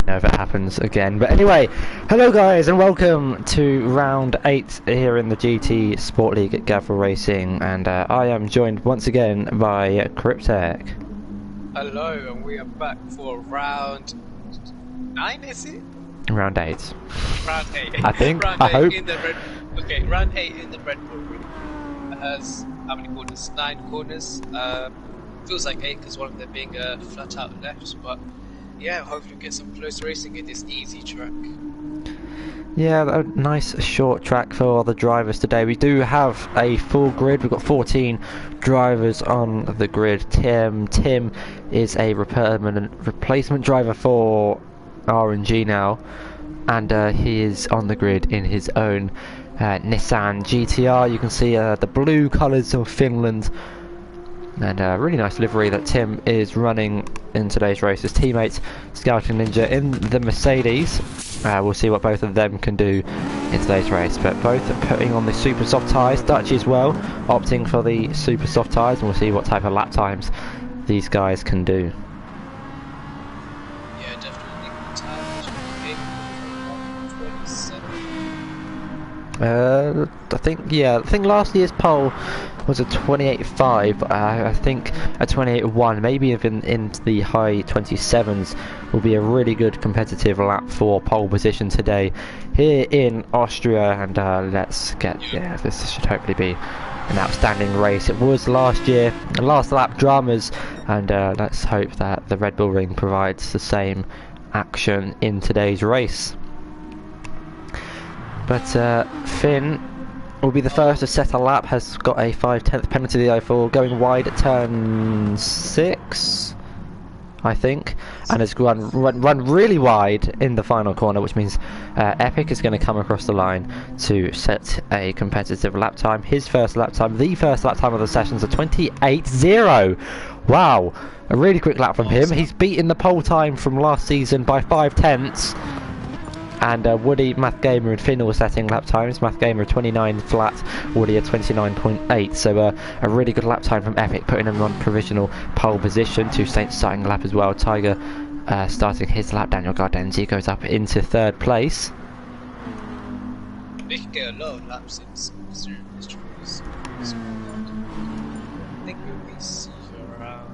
know if it happens again. But anyway, hello guys and welcome to round 8 here in the GT Sport League at Gavra Racing, and I am joined once again by Cryptech. Hello, and we are back for round 9, is it? Round 8. Round 8. I think, round I 8 hope. In the Red... Okay, round 8 in the Red Bull Ring. It has, how many corners? 9 corners. Feels like 8 because one of them being flat out left, but yeah, hopefully we get some close racing in this easy track. Yeah, a nice short track for the drivers today. We do have a full grid. We've got 14 drivers on the grid. Tim is a permanent replacement driver for RNG now, and he is on the grid in his own Nissan GTR. You can see the blue colours of Finland, and a really nice livery that Tim is running in today's race. His teammates Scouting Ninja in the Mercedes. We'll see what both of them can do in today's race, but both are putting on the super soft tyres. Dutchy as well, opting for the super soft tyres, and we'll see what type of lap times these guys can do. Yeah, definitely good time. 27. I think last year's pole was a 28.5. I think a 28.1, maybe even into the high 27s, will be a really good competitive lap for pole position today here in Austria. And let's get, this should hopefully be an outstanding race. It was last year, last lap dramas, and let's hope that the Red Bull Ring provides the same action in today's race. But Finn will be the first to set a lap, has got a 5/10 penalty to the for going wide at turn 6, I think, and has run really wide in the final corner, which means Epic is going to come across the line to set a competitive lap time. His first lap time, the first lap time of the session, is a 28.0. Wow, a really quick lap from him. He's beaten the pole time from last season by 5/10. And Woody, Math Gamer and Finn were setting lap times. Math Gamer 29 flat, Woody at 29.8. So a really good lap time from Epic, putting him on provisional pole position. Two Saints starting lap as well. Tiger starting his lap. Daniel Gardenzi goes up into 3rd place. They can get a lot of laps in this race. I think we'll be see around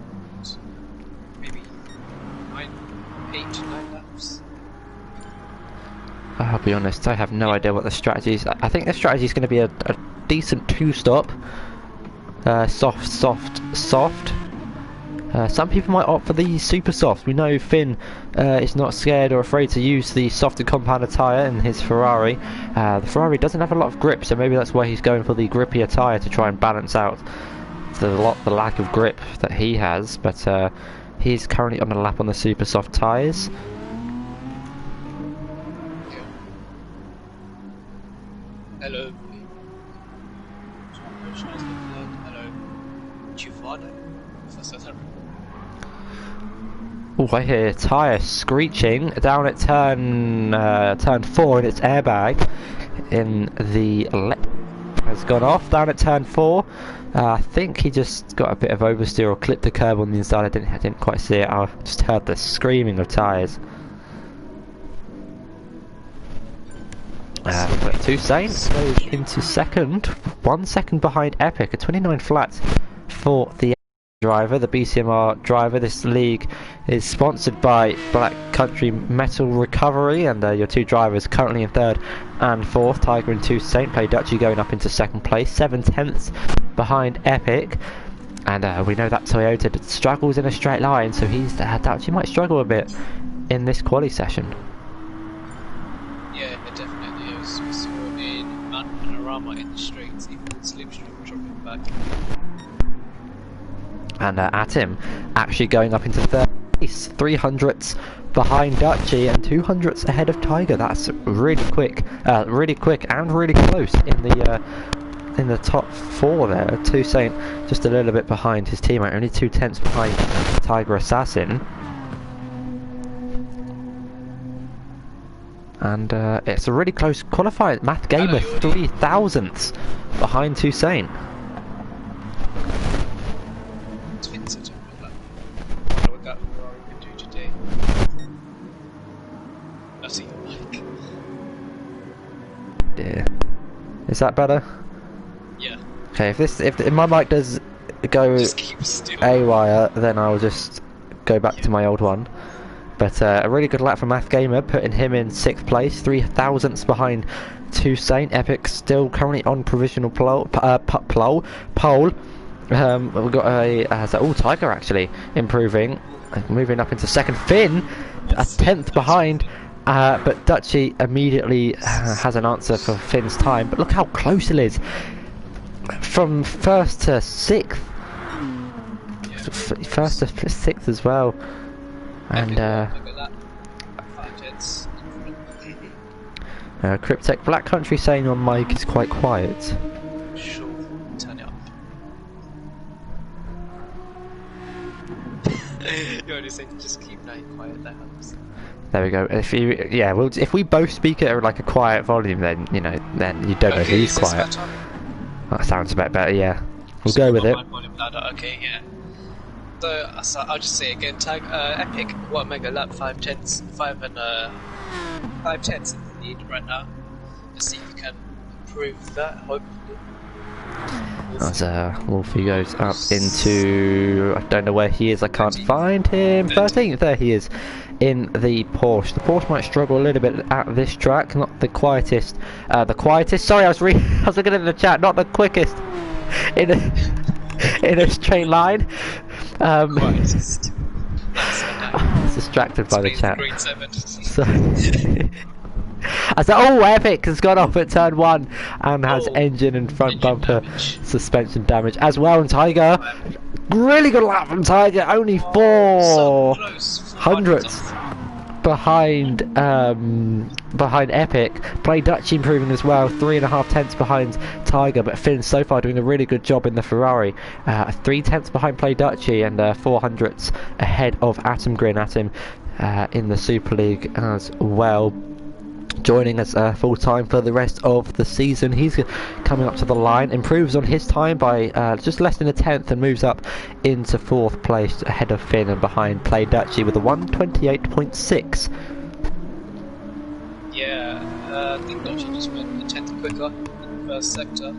maybe 8 to 9 laps. I'll be honest, I have no idea what the strategy is. I think the strategy is going to be a decent 2-stop. Soft. Some people might opt for the super soft. We know Finn is not scared or afraid to use the softer compounded tyre in his Ferrari. The Ferrari doesn't have a lot of grip, so maybe that's why he's going for the grippier tyre to try and balance out the lack of grip that he has. But he's currently on a lap on the super soft tyres. Hello. Hello. Giovanni. Oh, I hear tyre screeching down at turn 4 in its airbag. In the left has gone off down at turn 4. I think he just got a bit of oversteer or clipped the curb on the inside. I didn't quite see it. I just heard the screaming of tyres. Two Saints goes into 2nd, 1 second behind Epic, a 29 flat for the driver, the BCMR driver. This league is sponsored by Black Country Metal Recovery, and your two drivers currently in 3rd and 4th. Tiger and 2 Saint. Play Dutchy going up into 2nd place, 7/10 behind Epic. And we know that Toyota struggles in a straight line, so Dutchy might struggle a bit in this quali session. Yeah, definitely. We saw in Mount Panorama in the straights, even with Slipstream dropping back. And Atim actually going up into 3rd place, 300ths behind Dutchy and 200ths ahead of Tiger. That's really quick and really close in the top 4 there. 2 Saint just a little bit behind his teammate, only 2/10 behind Tiger Assassin. And it's a really close qualifying. Math Gamer 3,000ths behind 2 Saint. Twins are jumping up. I wonder what that Ferrari can do today. mic. Yeah. Is that better? Yeah. Okay, if my mic does go Just keep still. AWire, then I'll just go back to my old one. But a really good lap from Math Gamer, putting him in 6th place, 3 thousandths behind Toussaint. Epic still currently on provisional pole. We've got a Tiger actually improving, moving up into 2nd. Finn, a 10th behind. But Dutchy immediately has an answer for Finn's time. But look how close it is. From 1st to 6th. 1st to 6th as well. And Cryptech Black Country saying on mic is quite quiet. Sure, turn it up. You only say just keep night quiet, that helps. There we go. If we both speak at like a quiet volume, then you don't know who's quiet. That sounds a bit better. Yeah, we'll go with it. Okay, yeah. So I'll just say again, tag Epic, what mega lap 5 tenths in the lead right now. Just see if you can improve that, hopefully. As Wolfie goes up into, I don't know where he is, I can't find him. 13th, there he is, in the Porsche. The Porsche might struggle a little bit at this track, not the quietest. Sorry, I was looking in the chat, not the quickest in a straight line. I was distracted by the chat. So, Epic has gone off at turn 1 and has engine and front bumper suspension damage as well. And Tiger, really good lap from Tiger, only 4 hundredths behind Epic. Play Dutchy improving as well, 3.5 tenths behind Tiger, but Finn so far doing a really good job in the Ferrari. 3 tenths behind Play Dutchy and 4 hundredths ahead of Atom Grin in the Super League as well. Joining us full time for the rest of the season. He's coming up to the line, improves on his time by just less than a tenth and moves up into 4th place ahead of Finn and behind Play Dutchy with a 128.6. Yeah, I think Dutchy just went a tenth quicker in the first sector.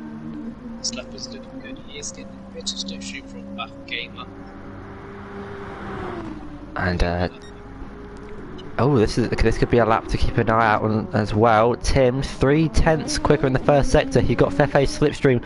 This lap is looking good. He is getting a bit of slipstream from Math Gamer. And this could be a lap to keep an eye out on as well. Tim, 3 tenths quicker in the first sector. He got Fefe's slipstream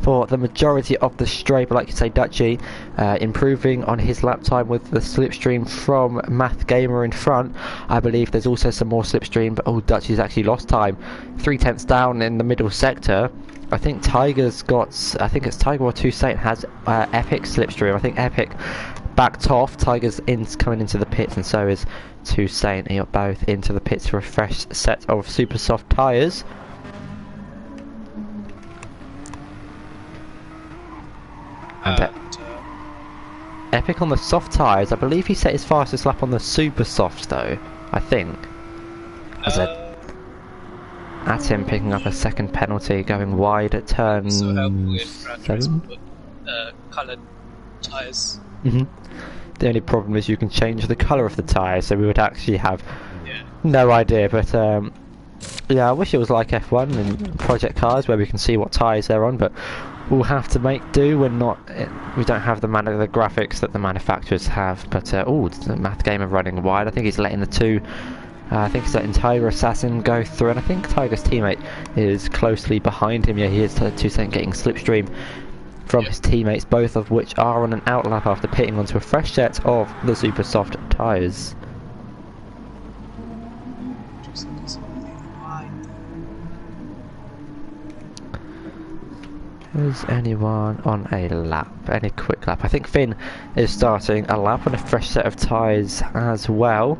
for the majority of the straight, but like you say, Dutchy improving on his lap time with the slipstream from Math Gamer in front. I believe there's also some more slipstream, but Dutchy's actually lost time. 3 tenths down in the middle sector. I think Tiger's got, it's Tiger or Toussaint has Epic slipstream. I think Epic backed off. Tiger's coming into the pits, and so is Toussaint. They are both into the pits for a fresh set of super soft tyres. And Epic on the soft tyres. I believe he set his fastest lap on the super softs though, I think. At him picking up a 2nd penalty, going wide at turn 7. Coloured tyres. The only problem is you can change the colour of the tyre, so we would actually have no idea. But yeah, I wish it was like F1 and Project Cars where we can see what tyres they're on, but we'll have to make do. We don't have the graphics that the manufacturers have. But the Math Gamer running wide. I think he's letting the two. I think he's letting Tiger Assassin go through, and I think Tiger's teammate is closely behind him. Yeah, he is Toussaint getting slipstream from his teammates, both of which are on an outlap after pitting onto a fresh set of the super soft tyres. Is anyone on a lap? Any quick lap? I think Finn is starting a lap on a fresh set of tyres as well.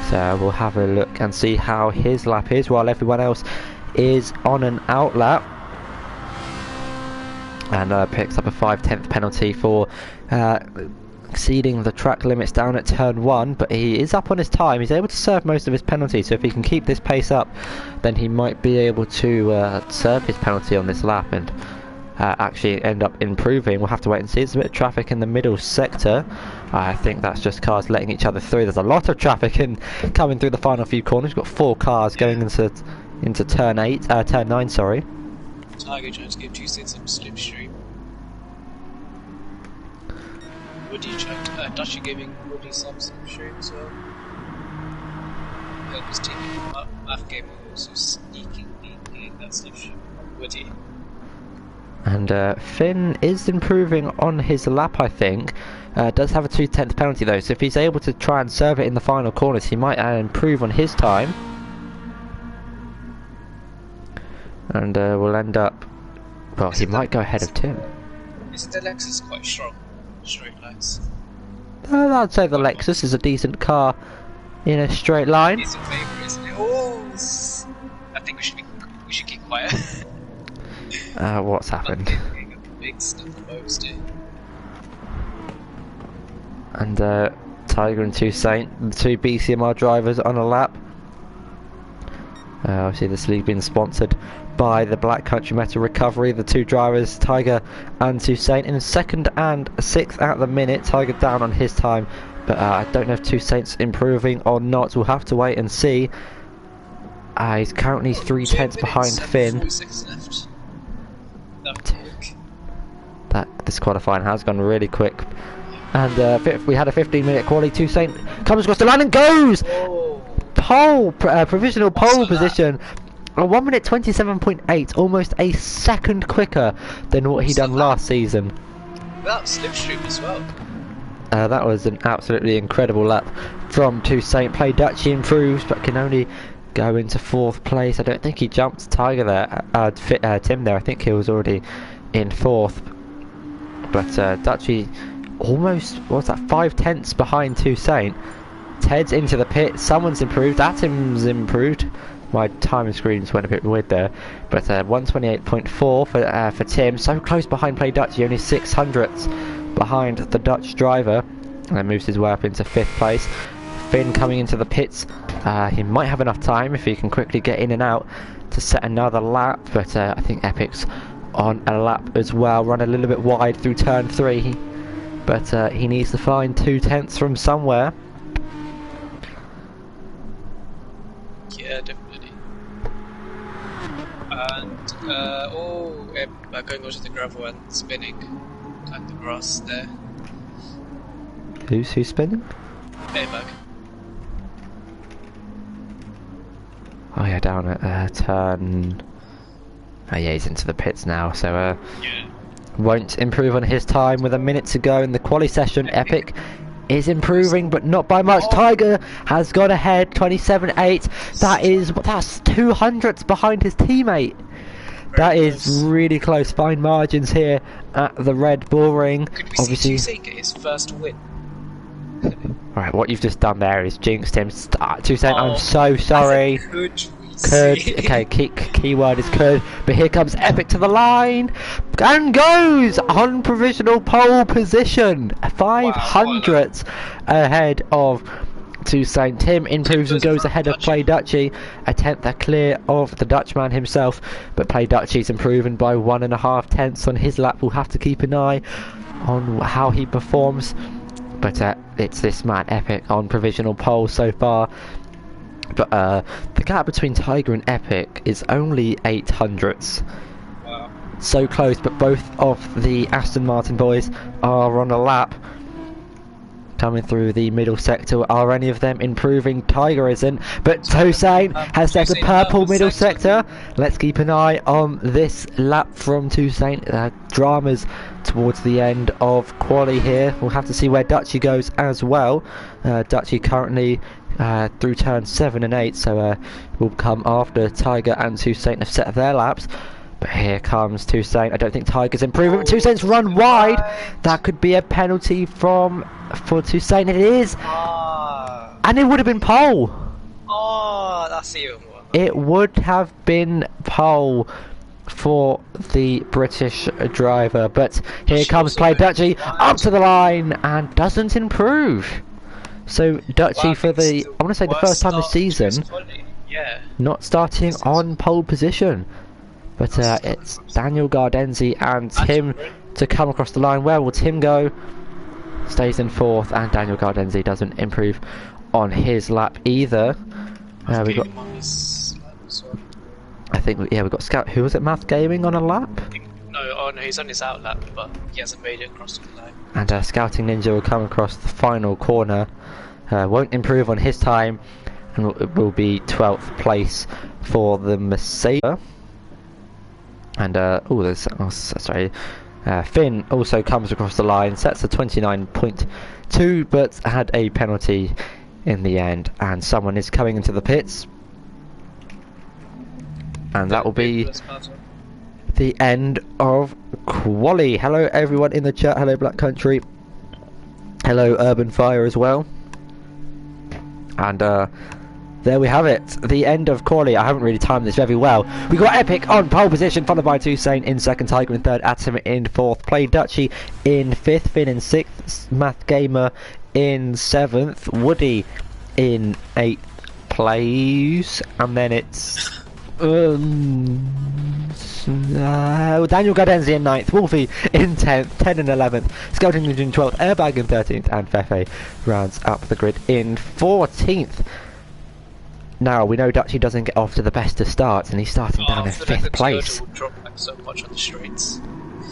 So we'll have a look and see how his lap is while everyone else is on an outlap. And picks up a 5/10 penalty for exceeding the track limits down at turn 1, but he is up on his time. He's able to serve most of his penalties, so if he can keep this pace up, then he might be able to serve his penalty on this lap. And actually end up improving. We'll have to wait and see. There's a bit of traffic in the middle sector. I think that's just cars letting each other through. There's a lot of traffic coming through the final few corners. We've got 4 cars going into turn 9, sorry. Tiger trying to give Tuesday some slipstream. Woody trying Dutchy giving Woody some slipstream as well. Help his team Math Game also sneakingly getting that slipstream. Woody. And Finn is improving on his lap, I think. Does have a 2/10 penalty though, so if he's able to try and serve it in the final corners, he might improve on his time. And we'll end up... Well, he might go ahead of Tim. Isn't the Lexus quite strong? Straight lines. I'd say the Lexus is a decent car in a straight line. It's in favour, isn't it? Oh, I think we should keep quiet. What's happened? Big stuff most day. And Tiger and Toussaint, the 2 BCMR drivers on a lap. Obviously this league being sponsored by the Black Country Metal Recovery. The 2 drivers, Tiger and Toussaint, in 2nd and 6th at the minute. Tiger down on his time, but I don't know if Toussaint's improving or not. We'll have to wait and see. He's currently 3/10 behind Finn. 4 seconds left. This qualifying has gone really quick. And we had a 15-minute quali. Toussaint comes across the line and goes! Pole! Provisional pole position. 1 minute 27.8, almost a second quicker than what he done last season. That slipstream as well. That was an absolutely incredible lap from Toussaint. Play Dutchy improves, but can only go into 4th place. I don't think he jumped Tiger there, Tim there. I think he was already in 4th. But Dutchy almost, what's that, 5/10 behind Toussaint. Ted's into the pit. Someone's improved. Atom's improved. My timing screens went a bit weird there, but 128.4 for Tim. So close behind Play Dutchy, only 600ths behind the Dutch driver, and then moves his way up into 5th place. Finn coming into the pits. He might have enough time if he can quickly get in and out to set another lap, but I think Epic's on a lap as well. Run a little bit wide through turn 3, but he needs to find 2/10 from somewhere. Yeah, definitely. And going over to the gravel and spinning at the grass there. Who's spinning? Airbag. Oh yeah, down at turn... Oh yeah, he's into the pits now, so yeah. Won't improve on his time with a minute to go in the quali session. Epic is improving, but not by much. Tiger has got ahead, 27.8. That's 200ths behind his teammate. That is really close. Fine margins here at the Red Bull Ring. Could we Obviously, see Toussaint get his first win? Alright, what you've just done there is jinxed him. Toussaint, I'm so sorry. Could, okay, keyword is could, but here comes Epic to the line and goes on provisional pole position, 500ths ahead of Toussaint. Tim improves and goes ahead of Play Dutchy, a 10th clear of the Dutchman himself, but Play Dutchy's improving by 1.5 on his lap. We'll have to keep an eye on how he performs, but it's this man Epic on provisional pole so far. But the gap between Tiger and Epic is only 800ths. Wow. So close, but both of the Aston Martin boys are on a lap. Coming through the middle sector, are any of them improving? Tiger isn't, but Toussaint has set a purple middle sector. Let's keep an eye on this lap from Toussaint. Dramas towards the end of quali here. We'll have to see where Dutchy goes as well. Dutchy currently through turn 7 and 8, so will come after Tiger and Toussaint have set their laps. But here comes Toussaint. I don't think Tiger's improving, but Toussaint's run wide. That could be a penalty for Toussaint. It is, and it would have been pole. Oh, that's even more. It would have been pole for the British driver, but here comes Play Dutchy up to the line and doesn't improve. So Dutchy for the, I want to say the first time this season, Yeah. not starting on pole position. But it's Daniel Gardenzi and Tim to come across the line. Where will Tim go? Stays in 4th, and Daniel Gardenzi doesn't improve on his lap either. We got. I think we've got Scout. Who was it? Math Gaming on a lap. No, he's on his out lap, but he hasn't made it across the line. And Scouting Ninja will come across the final corner. Won't improve on his time, and will be 12th place for the Mercedes. And Finn also comes across the line, sets a 29.2, but had a penalty in the end, and someone is coming into the pits, and that will be the end of quali. Hello everyone in the chat. Hello Black Country. Hello Urban Fire as well. And there we have it, the end of quali. I haven't really timed this very well. We got Epic on pole position, followed by Toussaint in 2nd, Tiger in 3rd, Atom in 4th, Play Dutchy in 5th, Finn in 6th, Math Gamer in 7th, Woody in 8th place, and then it's Daniel Gardenzi in 9th, Wolfie in 10th, 10 in 11th, Scouting Ninja in 12th, Airbag in 13th, and Fefe rounds up the grid in 14th. Now, we know Dutchy doesn't get off to the best of starts, and he's starting down in 5th place. Drop back so much on the straights.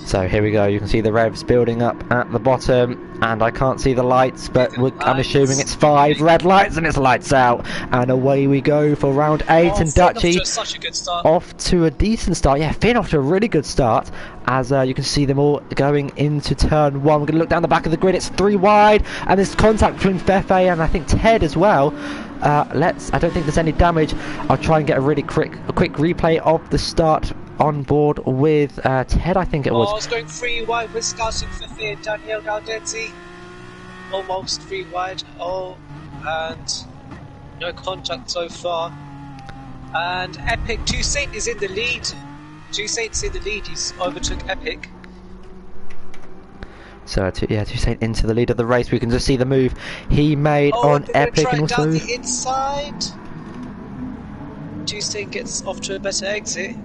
So here we go, you can see the revs building up at the bottom, and I can't see the lights, but I'm assuming it's 5 red lights and it's lights out, and away we go for round 8, and Dutchy off to a decent start. Yeah, Finn off to a really good start, as you can see them all going into turn 1. We're going to look down the back of the grid, it's 3 wide, and there's contact between Fefe and I think Ted as well. I don't think there's any damage. I'll try and get a really quick replay of the start on board with Ted, I think it was. I was going 3 wide with Scouting Fefe and Daniel Gardenzi. Almost 3 wide. And no contact so far. And Epic, Toussaint is in the lead. Toussaint's in the lead, he's overtook Epic. So Toussaint into the lead of the race. We can just see the move he made on Epic, and also down the inside. Toussaint gets off to a better exit,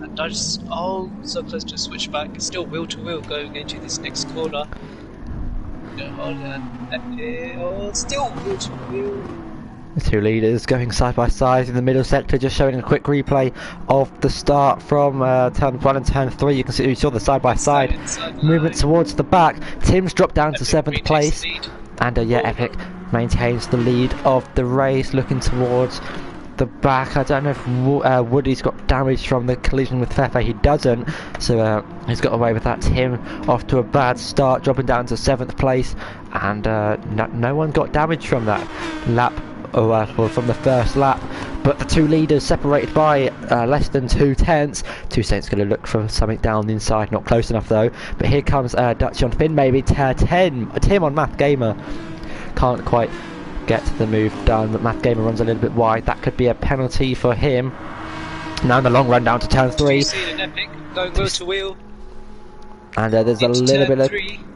and just so close to a switchback. It's still wheel to wheel going into this next corner. Still wheel to wheel. The 2 leaders going side by side in the middle sector, just showing a quick replay of the start from turn 1 and turn 3. You can see, you saw the side by side movement towards the back. Tim's dropped down to 7th place, and Epic maintains the lead of the race, looking towards the back. I don't know if Woody's got damage from the collision with Fefe. He doesn't, so he's got away with that. Tim off to a bad start, dropping down to 7th place, and no one got damage from that lap. From the first lap, but the 2 leaders separated by less than 2 tenths. Toussaint's going to look for something down the inside, not close enough though. But here comes Dutchy on Finn, maybe Tim on Math Gamer. Can't quite get the move done, but Math Gamer runs a little bit wide. That could be a penalty for him. Now in the long run down to turn 3. Epic going wheel to wheel. And there's a little bit of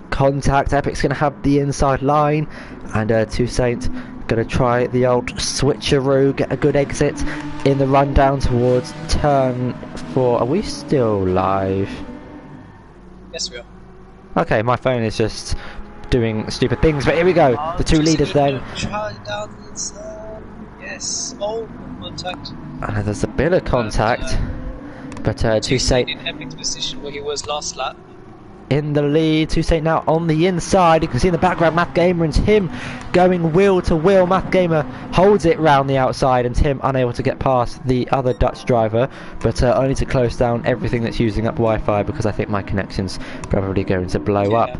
contact. Epic's going to have the inside line, and Toussaint going to try the old switcheroo, get a good exit in the run down towards turn 4. Are we still live? Yes, we are. Okay, my phone is just doing stupid things, but here we go. The 2 leaders then. Try down the inside. Yes, contact. There's a bit of contact, but Toussaint in Epic's position where he was last lap. In the lead. Toussaint now on the inside. You can see in the background Math Gamer and Tim going wheel to wheel. Math Gamer holds it round the outside, and Tim unable to get past the other Dutch driver, but only to close down everything that's using up Wi-Fi, because I think my connection's probably going to blow up.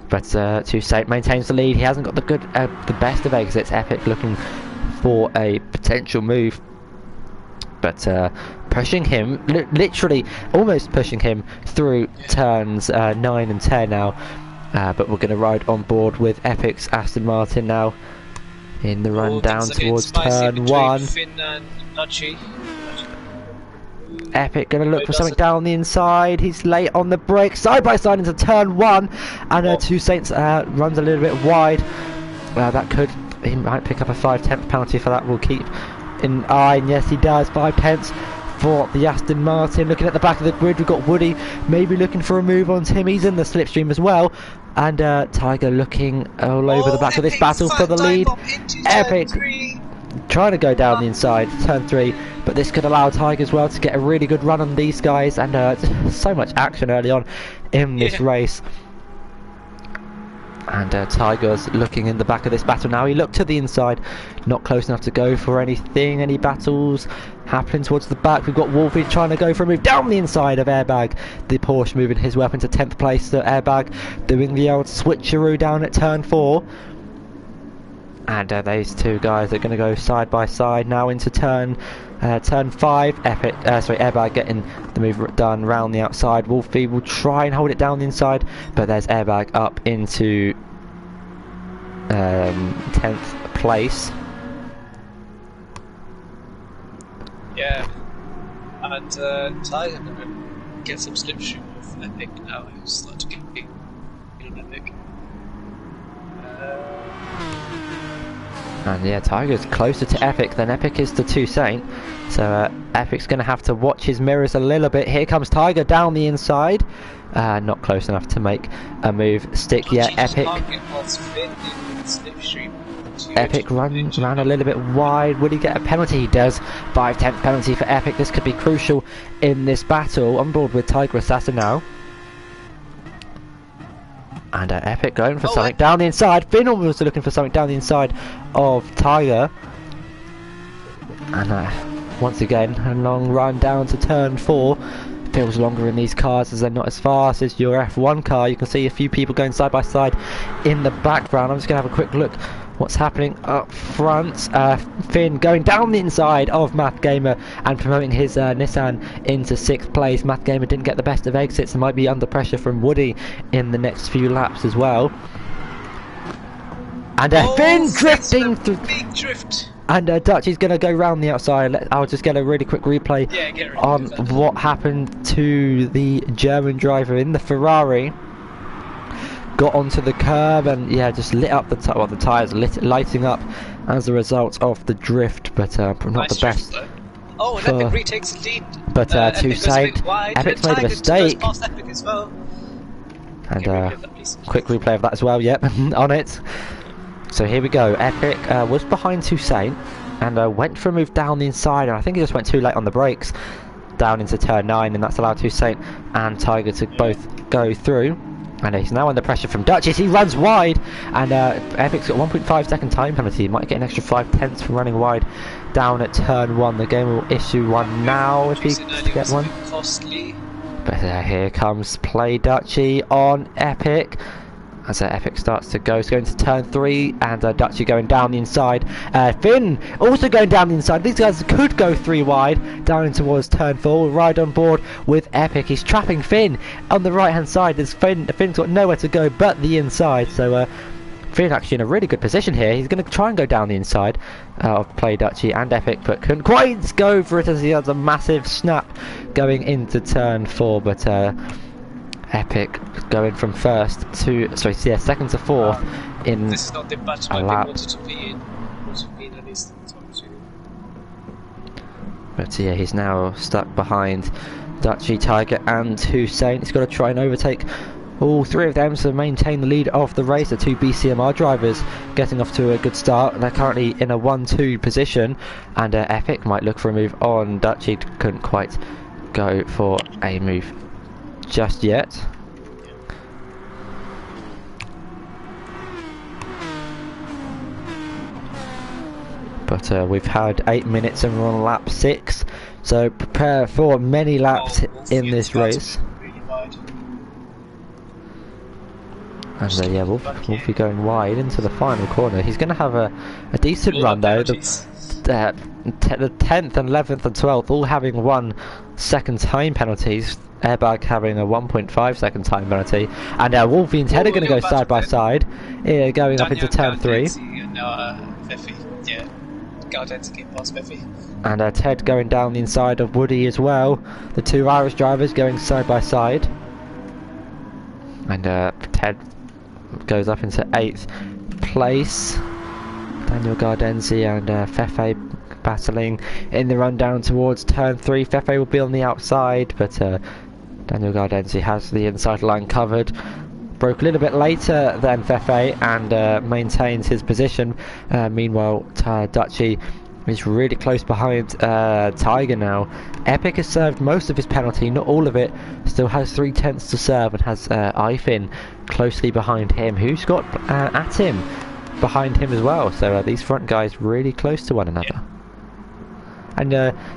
But Toussaint maintains the lead. He hasn't got the best of exits. Epic looking for a potential move, but pushing him, literally almost pushing him through turns 9 and 10 now. But we're going to ride on board with Epic's Aston Martin now in the run down towards turn 1. Epic going to look for something down the inside. He's late on the brake, side by side into turn 1, and Toussaint runs a little bit wide. He might pick up a 5/10 penalty for that. We'll keep in eye, and yes he does, 5/10 for the Aston Martin. Looking at the back of the grid, we've got Woody maybe looking for a move on Tim. He's in the slipstream as well. And Tiger looking all over the back of this battle for the lead. Epic trying to go down the inside, turn 3, but this could allow Tiger as well to get a really good run on these guys. And so much action early on in this race. And Tiger's looking in the back of this battle now. He looked to the inside, not close enough to go for anything. Any battles happening towards the back. We've got Wolfie trying to go for a move down the inside of Airbag. The Porsche moving his weapon to 10th place. So Airbag doing the old switcheroo down at turn 4. And these two guys are going to go side by side now into turn 5. Airbag getting the move done round the outside. Wolfie will try and hold it down the inside, but there's Airbag up into 10th place. Yeah, and Tiger gonna get some slipstream with Epic now. He's starting to get big on Epic. And yeah, Tiger's closer to Epic than Epic is to Toussaint. So Epic's going to have to watch his mirrors a little bit. Here comes Tiger down the inside. Not close enough to make a move stick yet. Epic ran a little bit wide. Will he get a penalty? He does. 5/10 penalty for Epic. This could be crucial in this battle. On board with Tiger Assassin now. And Epic going for something down the inside. Finn was looking for something down the inside of Tiger. And once again, a long run down to turn 4. Feels longer in these cars as they're not as fast as your F1 car. You can see a few people going side by side in the background. I'm just going to have a quick look what's happening up front. Finn going down the inside of Math Gamer and promoting his Nissan into 6th place. Math Gamer didn't get the best of exits and might be under pressure from Woody in the next few laps as well. And Finn drifting through. Big drift. And Dutchy's going to go round the outside. I'll just get a really quick replay on what happened to the German driver in the Ferrari. Got onto the curb and yeah, just lit up the the tyres lighting up as a result of the drift, but not nice the best. Drift, oh, and Epic retakes the lead. But Toussaint, Epic's made a mistake. Epic as well. And quick replay of that as well. Yep, on it. So here we go. Epic was behind Toussaint and went for a move down the inside, and I think he just went too late on the brakes down into turn 9, and that's allowed Toussaint and Tiger to both go through. And he's now under pressure from Dutch as he runs wide, and Epic's got 1.5 second time penalty. He might get an extra 5/10 for running wide down at turn 1. The game will issue one now if he gets one. Costly. But here comes Play Dutchy on Epic. As Epic starts to go, it's going to turn 3, and Dutchy going down the inside. Finn also going down the inside. These guys could go 3 wide down in towards turn 4. We'll ride on board with Epic. He's trapping Finn on the right hand side. Finn's got nowhere to go but the inside. So Finn actually in a really good position here. He's going to try and go down the inside of Play Dutchy and Epic, but couldn't quite go for it as he has a massive snap going into turn 4. But Epic going from second to 4th in this is not the batch a I lap. wanted to be in. At least But yeah, he's now stuck behind Dutchy, Tiger and Toussaint. He's got to try and overtake all 3 of them to maintain the lead of the race. The 2 BCMR drivers getting off to a good start. They're currently in a 1-2 position, and Epic might look for a move on Dutchy. Couldn't quite go for a move just yet. But we've had 8 minutes and we're on lap 6, so prepare for many laps in this race. And yeah, Wolfie going wide into the final corner. He's going to have a decent run though. The 10th and 11th and 12th all having 1 second time penalties. Airbag having a 1.5 second time penalty. And Wolfie and Ted are going to go side by side, going up into turn 3. And Ted going down the inside of Woody as well. The 2 Irish drivers going side by side. And Ted goes up into 8th place. Daniel Gardenzi and Fefe battling in the run down towards turn 3. Fefe will be on the outside, but Daniel Gardenzi has the inside line covered. Broke a little bit later than Fefe and maintains his position. Meanwhile, Dutchy is really close behind Tiger now. Epic has served most of his penalty, not all of it. Still has 3/10 to serve and has Ifin closely behind him, who's got Atim behind him as well. So these front guys really close to one another. And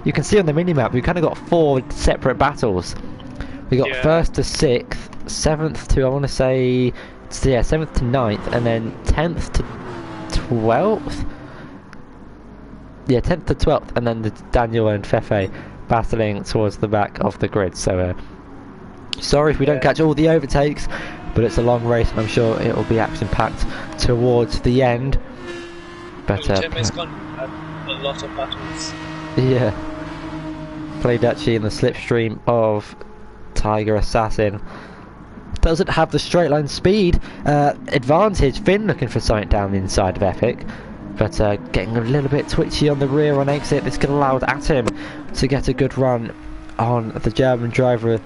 you can see on the minimap we've kind of got 4 separate battles. We got 1st to 6th, 7th to, I want to say, yeah, 7th to 9th, and then 10th to 12th. Yeah, 10th to 12th, and then the Daniel and Fefe battling towards the back of the grid. So, sorry if we don't catch all the overtakes, but it's a long race, and I'm sure it will be action-packed towards the end. But Gemma's gone a lot of battles. Yeah, Play Dutchy in the slipstream of Tiger Assassin. Doesn't have the straight line speed advantage. Finn looking for something down the inside of Epic, but getting a little bit twitchy on the rear on exit. This could allow Atim to get a good run on the German driver.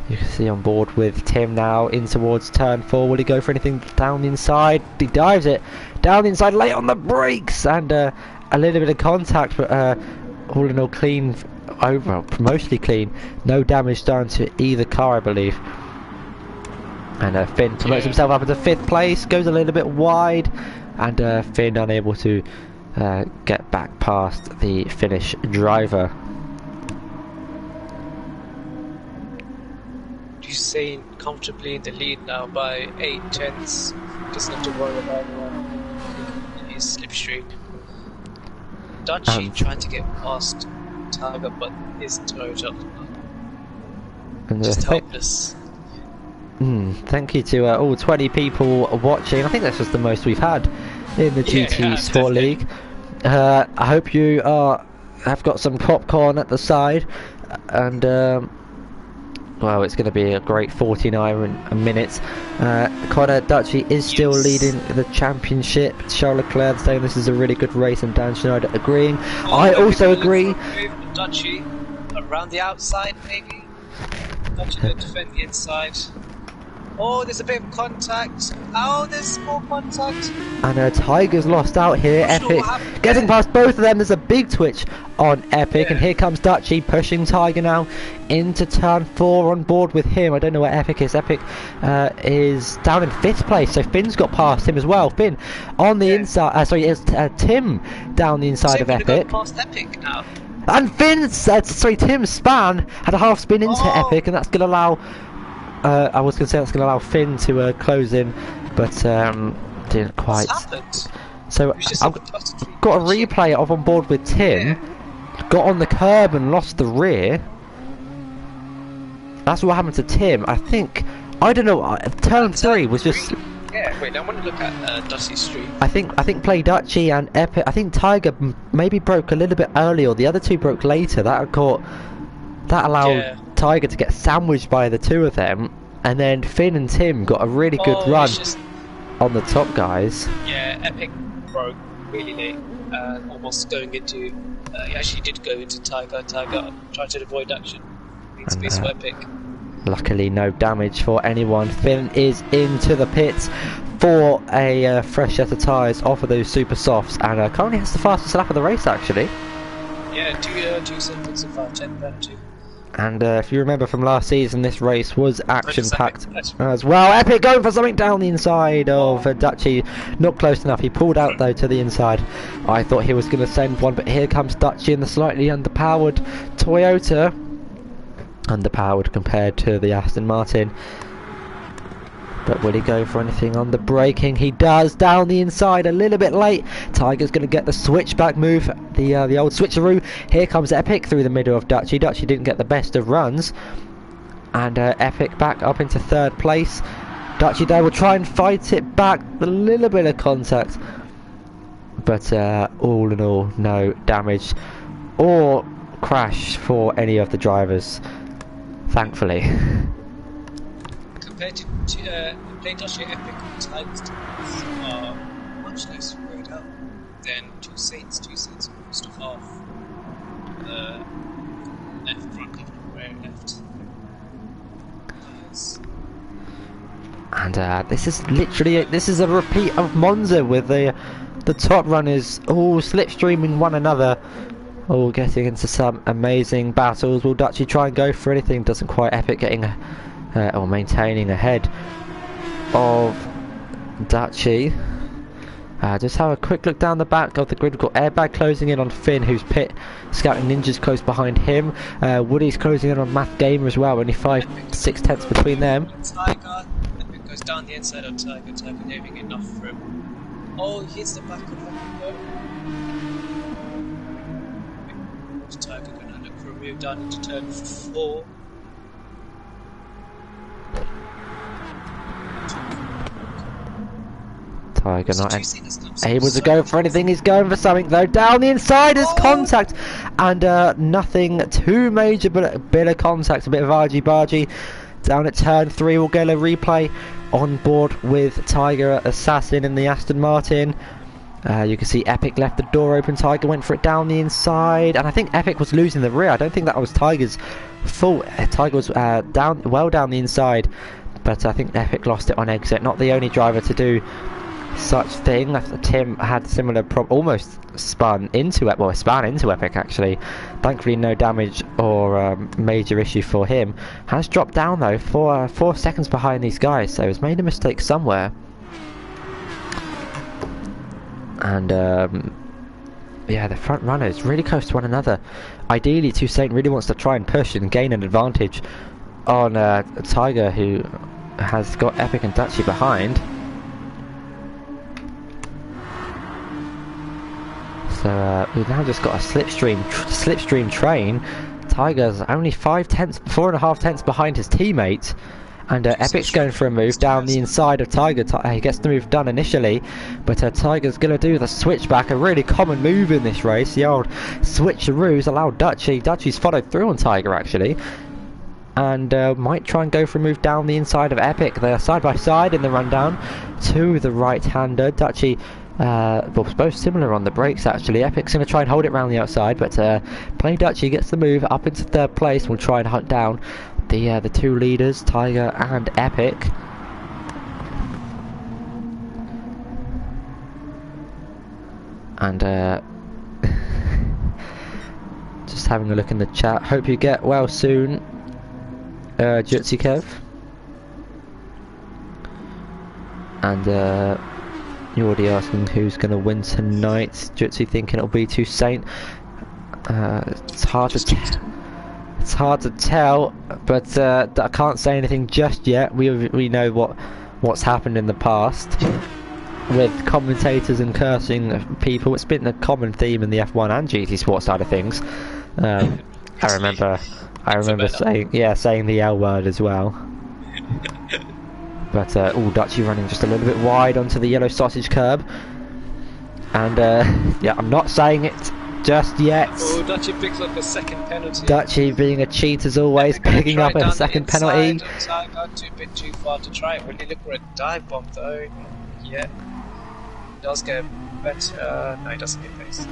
You can see on board with Tim now in towards turn 4. Will he go for anything down the inside? He dives it down the inside, late on the brakes, and a little bit of contact, but all in all clean, overall mostly clean. No damage done to either car, I believe. And Finn promotes himself up into 5th place, goes a little bit wide, and Finn unable to get back past the Finnish driver. He's staying comfortably in the lead now by 8/10. Doesn't have to worry about his slipstream. Dutchy trying to get past Tiger, but his Toyota just helpless. Thank you to all 20 people watching. I think that's just the most we've had in the GT Sport League. I hope you have got some popcorn at the side, and well, it's going to be a great 49 minutes. Connor Dutchy is still leading the championship. Charles Leclerc saying this is a really good race, and Dan Schneider agreeing. I also agree. Dutchy around the outside, maybe. Dutchy going to defend the inside. Oh, there's a bit of contact. Oh, there's more contact. And Tiger's lost out here. Epic getting past both of them. There's a big twitch on Epic, and here comes Dutchy pushing Tiger now into turn 4 on board with him. I don't know where Epic is. Epic is down in 5th place, so Finn's got past him as well. Finn on the inside. Sorry, it's Tim down the inside of Epic. Past Epic now. And Tim's span had a half spin into Epic, and that's going to allow. I was going to say that's going to allow Finn to close in, but didn't quite. What's happened? So I've got a replay of on board with Tim. Got on the curb and lost the rear. That's what happened to Tim. I think. I don't know. Turn 3 was just. Yeah. Wait. I want to look at Dutchy's street. I think Play Dutchy and Epic. I think Tiger maybe broke a little bit early, or the other two broke later. That allowed Tiger to get sandwiched by the two of them, and then Finn and Tim got a really good run on the top guys. Yeah, Epic broke really late, almost going into. He actually did go into Tiger. Tiger tried to avoid action. Need space for Epic. Luckily, no damage for anyone. Finn is into the pits for a fresh set of tyres off of those super softs, and currently has the fastest lap of the race actually. Yeah, 2 seconds of 10 penalty. And if you remember from last season, this race was action-packed as well. Epic going for something down the inside of Dutchy. Not close enough. He pulled out, though, to the inside. I thought he was going to send one, but here comes Dutchy in the slightly underpowered Toyota. Underpowered compared to the Aston Martin. But will he go for anything on the braking? He does, down the inside, a little bit late. Tiger's going to get the switchback move, the old switcheroo. Here comes Epic through the middle of Dutchy. Dutchy didn't get the best of runs. And Epic back up into 3rd place. Dutchy there will try and fight it back. A little bit of contact. But all in all, no damage or crash for any of the drivers, thankfully. Compared to Play Dutchy, Epic Tigers are much less spread out than 2 Saints almost. off the left front left rear left. Yes. And this is literally this is a repeat of Monza with the top runners all slipstreaming one another, all getting into some amazing battles. Will Dutchy try and go for anything? Doesn't quite. Epic getting or maintaining ahead of Dutchy. Just have a quick look down the back of the grid. We've got Airbag closing in on Finn, who's pit. Scouting Ninja's close behind him. Woody's closing in on Math Gamer as well. Only 5-6 tenths between them. Tiger. Epic goes down the inside of Tiger. Tiger leaving enough room. Oh, he hits the back of Epic though. Tiger gonna look for a move down into turn 4. Tiger not able to go for anything. He's going for something though. Down the inside is contact, and nothing too major, but a bit of contact, a bit of argy-bargy. Down at turn 3, we'll get a replay on board with Tiger Assassin in the Aston Martin. You can see Epic left the door open. Tiger went for it down the inside, and I think Epic was losing the rear. I don't think that was Tiger's fault. Tiger was well down the inside, but I think Epic lost it on exit. Not the only driver to do such thing. Tim had similar almost spun into it. Well, span into Epic actually. Thankfully, no damage or major issue for him. Has dropped down though, 4 seconds behind these guys. So he's made a mistake somewhere. And yeah, the front runners really close to one another. Ideally, Toussaint really wants to try and push and gain an advantage on Tiger, who has got Epic and Dutchy behind. So we've now just got a slipstream train. Tiger's only 4.5 tenths behind his teammate, and Epic's going for a move down the inside of Tiger. He gets the move done initially, but Tiger's going to do the switchback, a really common move in this race. The old switcheroos allowed Dutchy's followed through on Tiger actually, and might try and go for a move down the inside of Epic. They are side by side in the rundown to the right-hander. Dutchy well, both similar on the brakes actually. Epic's going to try and hold it around the outside, but Play Dutchy gets the move up into 3rd place. We'll try and hunt down the two leaders, Tiger and Epic. And just having a look in the chat. Hope you get well soon, Jutsi Kev. And you're already asking who's going to win tonight. Jutsi thinking it'll be Toussaint. It's hard to tell, but I can't say anything just yet. We know what's happened in the past with commentators and cursing people. It's been a common theme in the F1 and GT Sport side of things. I remember saying the L word as well. But Dutchy running just a little bit wide onto the yellow sausage curb. And yeah, I'm not saying it just yet. Oh, Dutchy picks up a second penalty. Dutchy being a cheat as always, picking up a second penalty. Tiger, a bit too far to try it. Really look for a dive bomb though. Yeah. Does get better. No, he doesn't get better.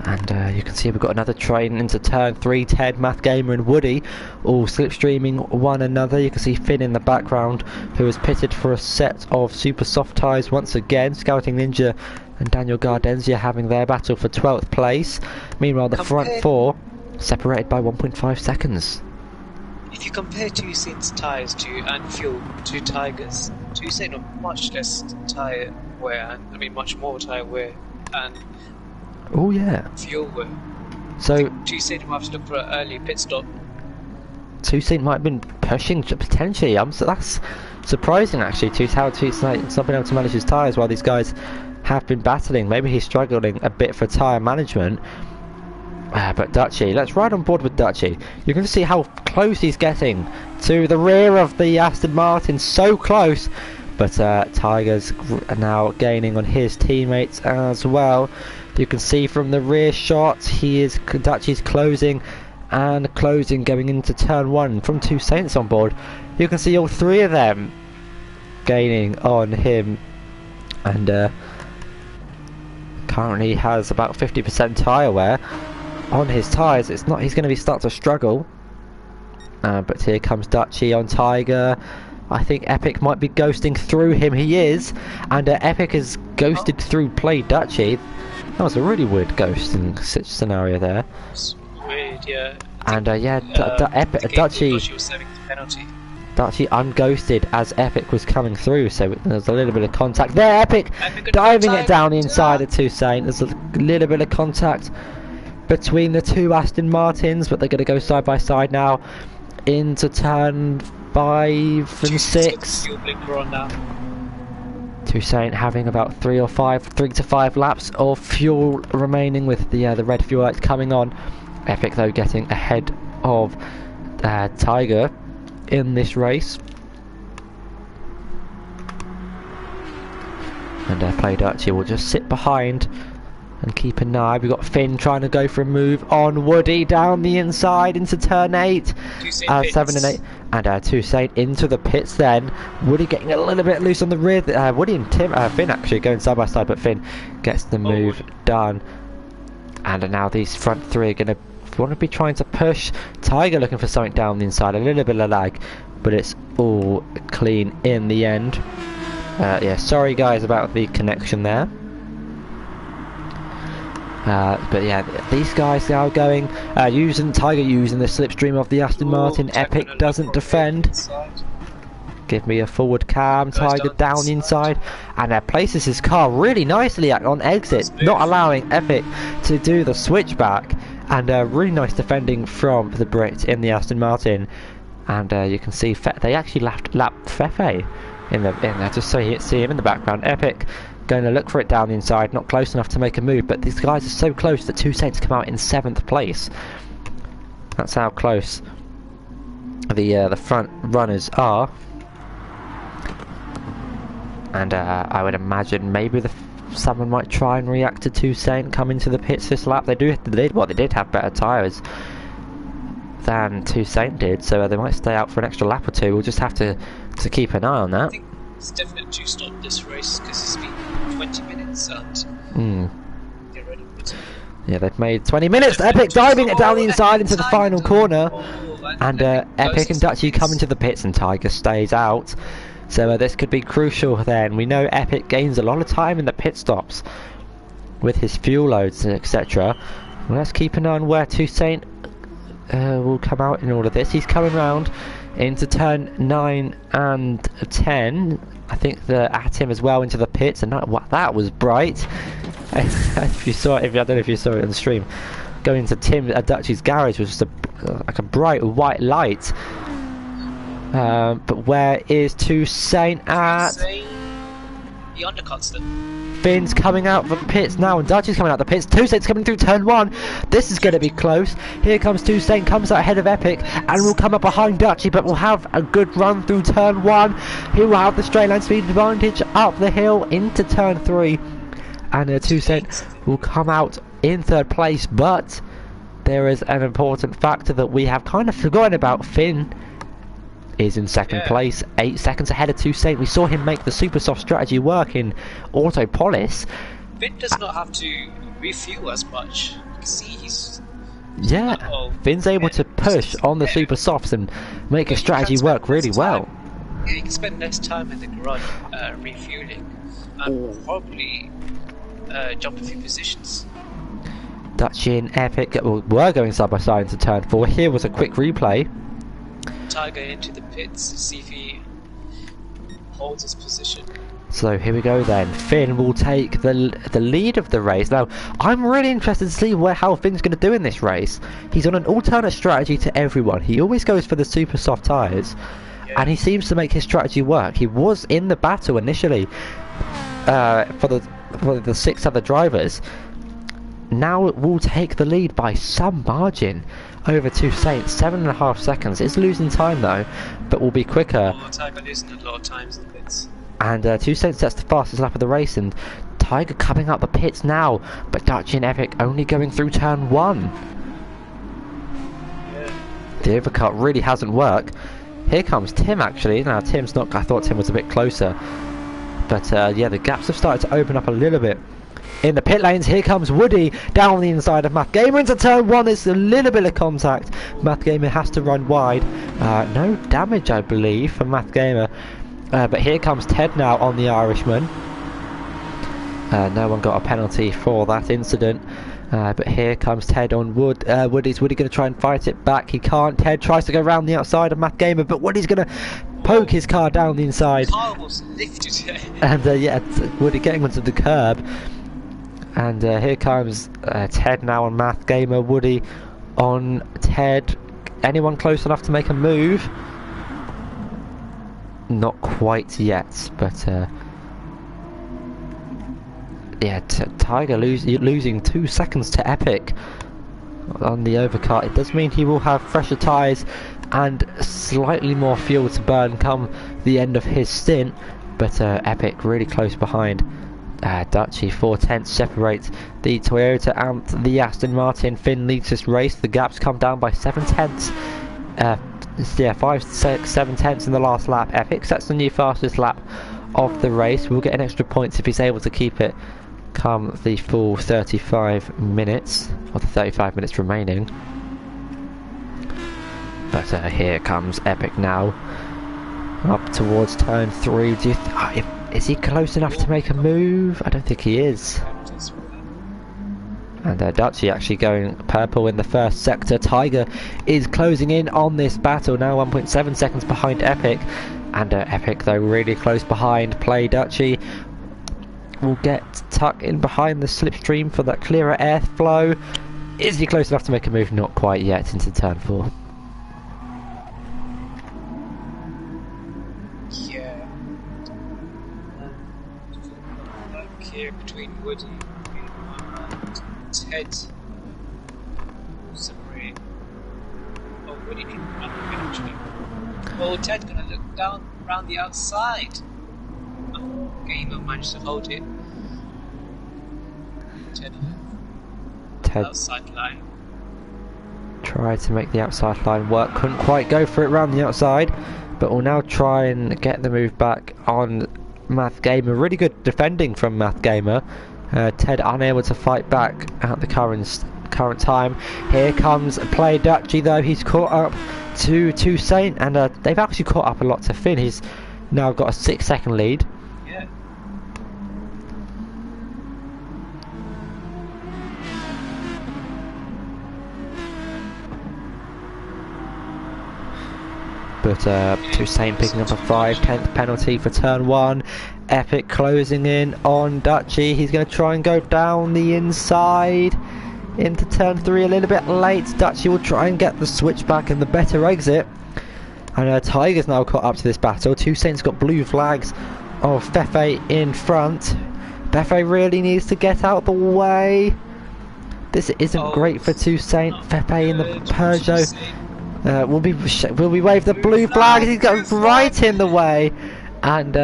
And you can see we've got another train into turn 3. Ted, Math Gamer and Woody all slipstreaming one another. You can see Finn in the background, who is pitted for a set of super soft tyres once again. Scouting Ninja and Daniel Gardenzia having their battle for 12th place. Meanwhile, the front 4 separated by 1.5 seconds. If you compare Toussaint's tyres and fuel to Tiger's, Toussaint have much less tyre wear, much more tyre wear and oh yeah, fuel wear. So Toussaint might have to look for an early pit stop. Toussaint might have been pushing potentially. So that's surprising actually. How Toussaint's not been able to manage his tyres while these guys have been battling. Maybe he's struggling a bit for tyre management. But Dutchy, let's ride on board with Dutchy. You can see how close he's getting to the rear of the Aston Martin. So close. But Tiger's now gaining on his teammates as well. You can see from the rear shot, Dutchy's closing and closing going into turn 1 from Toussaint's on board. You can see all 3 of them gaining on him, and currently has about 50% tyre wear on his tyres. It's not. He's going to be start to struggle. But here comes Dutchy on Tiger. I think Epic might be ghosting through him. He is, and Epic has ghosted through play Dutchy. That was a really weird ghosting scenario there. It's weird, yeah. And Dutchy was serving the penalty. Dutchy unghosted as Epic was coming through, so there's a little bit of contact there. Epic Epic diving it down the inside of Toussaint. There's a little bit of contact between the two Aston Martins, but they're going to go side by side now into turn 5 and 6. Toussaint having about 3 to 5 laps of fuel remaining with the red fuel lights coming on. Epic though getting ahead of Tiger in this race. And Play Dutchy will just sit behind and keep an eye. We've got Finn trying to go for a move on Woody down the inside into turn 8. 7 and 8. And Toussaint into the pits then. Woody getting a little bit loose on the rear. Woody and Finn actually going side by side, but Finn gets the move done. And now these front three are going to want to be trying to push. Tiger looking for something down the inside. A little bit of lag, but it's all clean in the end. Yeah, sorry guys about the connection there. But yeah, these guys are going Tiger using the slipstream of the Aston Martin. Epic doesn't defend. Give me a forward cam. Tiger down the inside, and places his car really nicely on exit, not allowing Epic to do the switchback. And really nice defending from the Brit in the Aston Martin. And you can see they actually lap Fefe in there, just so you see him in the background. Epic going to look for it down the inside, not close enough to make a move, but these guys are so close that Toussaint's come out in 7th place. That's how close the front runners are. And I would imagine maybe someone might try and react to Toussaint coming to the pits this lap. They did have better tyres than Toussaint did, so they might stay out for an extra lap or two. We'll just have to keep an eye on that. I think it's definite to stop this race because it's been 20 minutes and they're ready to... Yeah, they've made 20 minutes. Epic diving it down the inside into the final corner, and Epic and Dutchy coming to the pits, and Tiger stays out. So this could be crucial then. We know Epic gains a lot of time in the pit stops with his fuel loads, etc. Well, let's keep an eye on where Toussaint will come out in all of this. He's coming round into turn 9 and 10. I think at him as well into the pits, and that was bright. If you saw it, I don't know if you saw it on the stream. Going to Dutchy's garage was just like a bright white light. But where is Toussaint at? He undercuts them. Finn's coming out from the pits now, and Dutchy's coming out the pits. Toussaint's coming through turn 1. This is going to be close. Here comes Toussaint, comes out ahead of Epic, and will come up behind Dutchy, but will have a good run through turn 1. He will have the straight line speed advantage up the hill into turn 3. And Toussaint will come out in 3rd place, but there is an important factor that we have kind of forgotten about. Finn is in 2nd place, 8 seconds ahead of Toussaint. We saw him make the super soft strategy work in Auto Polis. Finn does not have to refuel as much. You can see he's Finn's able to push on the super softs and make his strategy work really well. Yeah, he can spend less time in the garage refueling and probably jump a few positions. Dutchy and Epic were going side by side into turn 4. Here was a quick replay. Tiger into the pits to see if he holds his position. So here we go then. Finn will take the lead of the race. Now, I'm really interested to see how Finn's going to do in this race. He's on an alternate strategy to everyone. He always goes for the super soft tyres, and he seems to make his strategy work. He was in the battle initially for the 6 other drivers. Now it will take the lead by some margin over Toussaint. 7.5 seconds. It's losing time though, but will be quicker. Tiger losing a lot of times in the pits. And Toussaint sets the fastest lap of the race, and Tiger coming out the pits now, but Dutchy and Epic only going through turn 1. Yeah. The overcut really hasn't worked. Here comes Tim actually. Now Tim's not, I thought Tim was a bit closer, but yeah, the gaps have started to open up a little bit in the pit lanes. Here comes Woody down the inside of Math Gamer into turn 1. There's a little bit of contact. Math Gamer has to run wide. No damage, I believe, for Math Gamer. But here comes Ted now on the Irishman. No one got a penalty for that incident. But here comes Ted on Wood. Woody's going to try and fight it back. He can't. Ted tries to go around the outside of Math Gamer, but Woody's going to poke his car down the inside. Car was lifted. And yeah, Woody getting onto the curb. And here comes Ted now on Math Gamer. Woody on Ted. Anyone close enough to make a move? Not quite yet, but yeah, Tiger losing 2 seconds to Epic on the overcut. It does mean he will have fresher tyres and slightly more fuel to burn come the end of his stint, but Epic really close behind. Dutchy 4/10 separates the Toyota and the Aston Martin. Finn leads this race. The gaps come down by 7/10. Yeah, 5, 6, 7/10 in the last lap. Epic sets the new fastest lap of the race. We'll get an extra points if he's able to keep it come the full 35 minutes, or the 35 minutes remaining. But here comes Epic now, up towards turn 3. Is he close enough to make a move? I don't think he is. And Dutchy actually going purple in the first sector. Tiger is closing in on this battle now, 1.7 seconds behind Epic. And Epic though really close behind. Play Dutchy will get tucked in behind the slipstream for that clearer airflow. Is he close enough to make a move? Not quite yet into turn 4. Yeah. Like here between Woody and Ted. Separate. Oh, Woody didn't run actually. Oh, Ted's gonna look down around the outside. Oh, Gamer managed to hold it. Ted outside line. Tried to make the outside line work, couldn't quite go for it around the outside, but will now try and get the move back on Math Gamer. Really good defending from Math Gamer. Ted unable to fight back at the current time. Here comes Play Dutchy though. He's caught up to Saint, and they've actually caught up a lot to Finn. He's now got a 6-second lead. Yeah. But Toussaint picking up a 5/10 penalty for turn 1. Epic closing in on Dutchy. He's going to try and go down the inside into turn 3 a little bit late. Dutchy will try and get the switch back and the better exit. And Tiger's now caught up to this battle. Toussaint's got blue flags of Fefe in front. Fefe really needs to get out the way. This isn't great for Toussaint. Fefe in the Peugeot. Will we wave the blue flag? He's got right in the way, and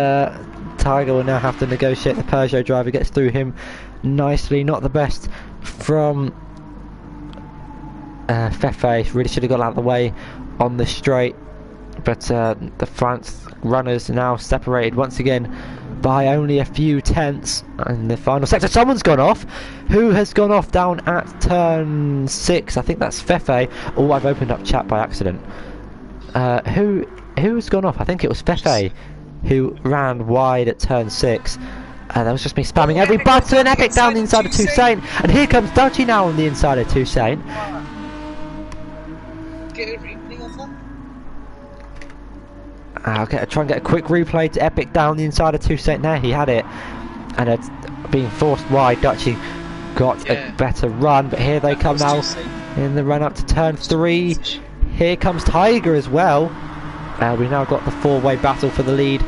Tiger will now have to negotiate. The Peugeot driver gets through him nicely. Not the best from Fefe. Really should have got out of the way on the straight, but the front runners now separated once again by only a few tenths in the final sector. Someone's gone off. Who has gone off down at turn 6? I think that's Fefe. Oh, I've opened up chat by accident. Who's gone off? I think it was Fefe who ran wide at turn 6. That was just me spamming every button. Epic down the inside of Toussaint, and here comes Dutchy now on the inside of Toussaint. Get a replay of that? I'll try and get a quick replay to Epic down the inside of Toussaint. There, he had it, and being forced wide. Dutchy got a better run, but here they come now in the run up to turn 3. Here comes Tiger as well. We've now got the 4-way battle for the lead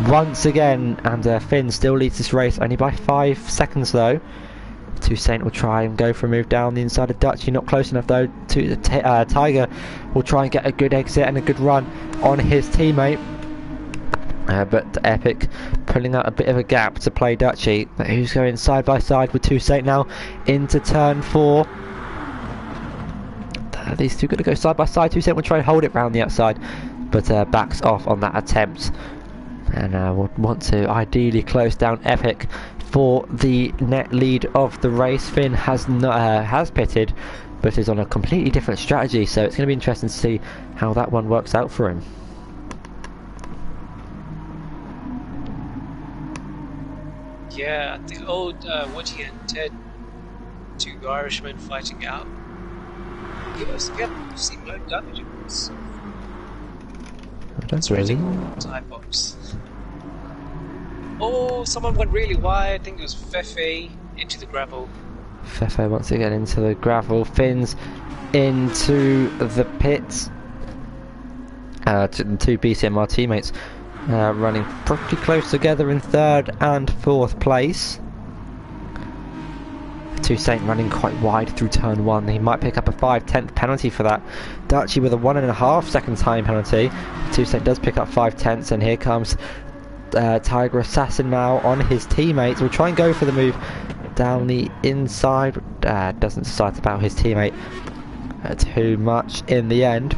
once again, and Finn still leads this race only by 5 seconds though. Toussaint will try and go for a move down the inside of Dutchy, not close enough though. Tiger will try and get a good exit and a good run on his teammate. But Epic pulling out a bit of a gap to Play Dutchy, who's going side by side with Toussaint now into turn 4. These two going to go side by side. Toussaint will try and hold it round the outside, but backs off on that attempt, and would want to ideally close down Epic for the net lead of the race. Finn has has pitted, but is on a completely different strategy, so it's going to be interesting to see how that one works out for him. Yeah, the old Woody and Ted, two Irishmen fighting out. You've seen no damage in this. I don't really. Tie box. Oh, someone went really wide. I think it was Fefe into the gravel. Fefe once again into the gravel. Finn's into the pits. To the two BCMR teammates running pretty close together in 3rd and 4th place. Toussaint running quite wide through turn 1. He might pick up a 5/10 penalty for that. Dutchy with a 1.5 second time penalty. Toussaint does pick up 5/10, and here comes Tiger Assassin now on his teammates. Will try and go for the move down the inside. Doesn't decide about his teammate too much in the end.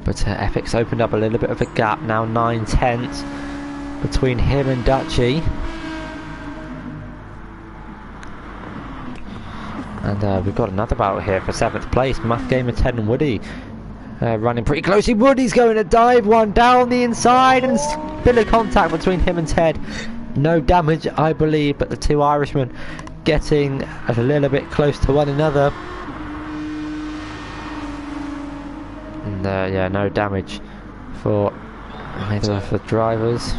But Epic's opened up a little bit of a gap now, 9/10 between him and Dutchy. And we've got another battle here for 7th place. Math Gamer Ted and Woody running pretty closely. Woody's going to dive one down the inside, and bit of contact between him and Ted. No damage, I believe, but the two Irishmen getting a little bit close to one another. And yeah, no damage for either of the drivers.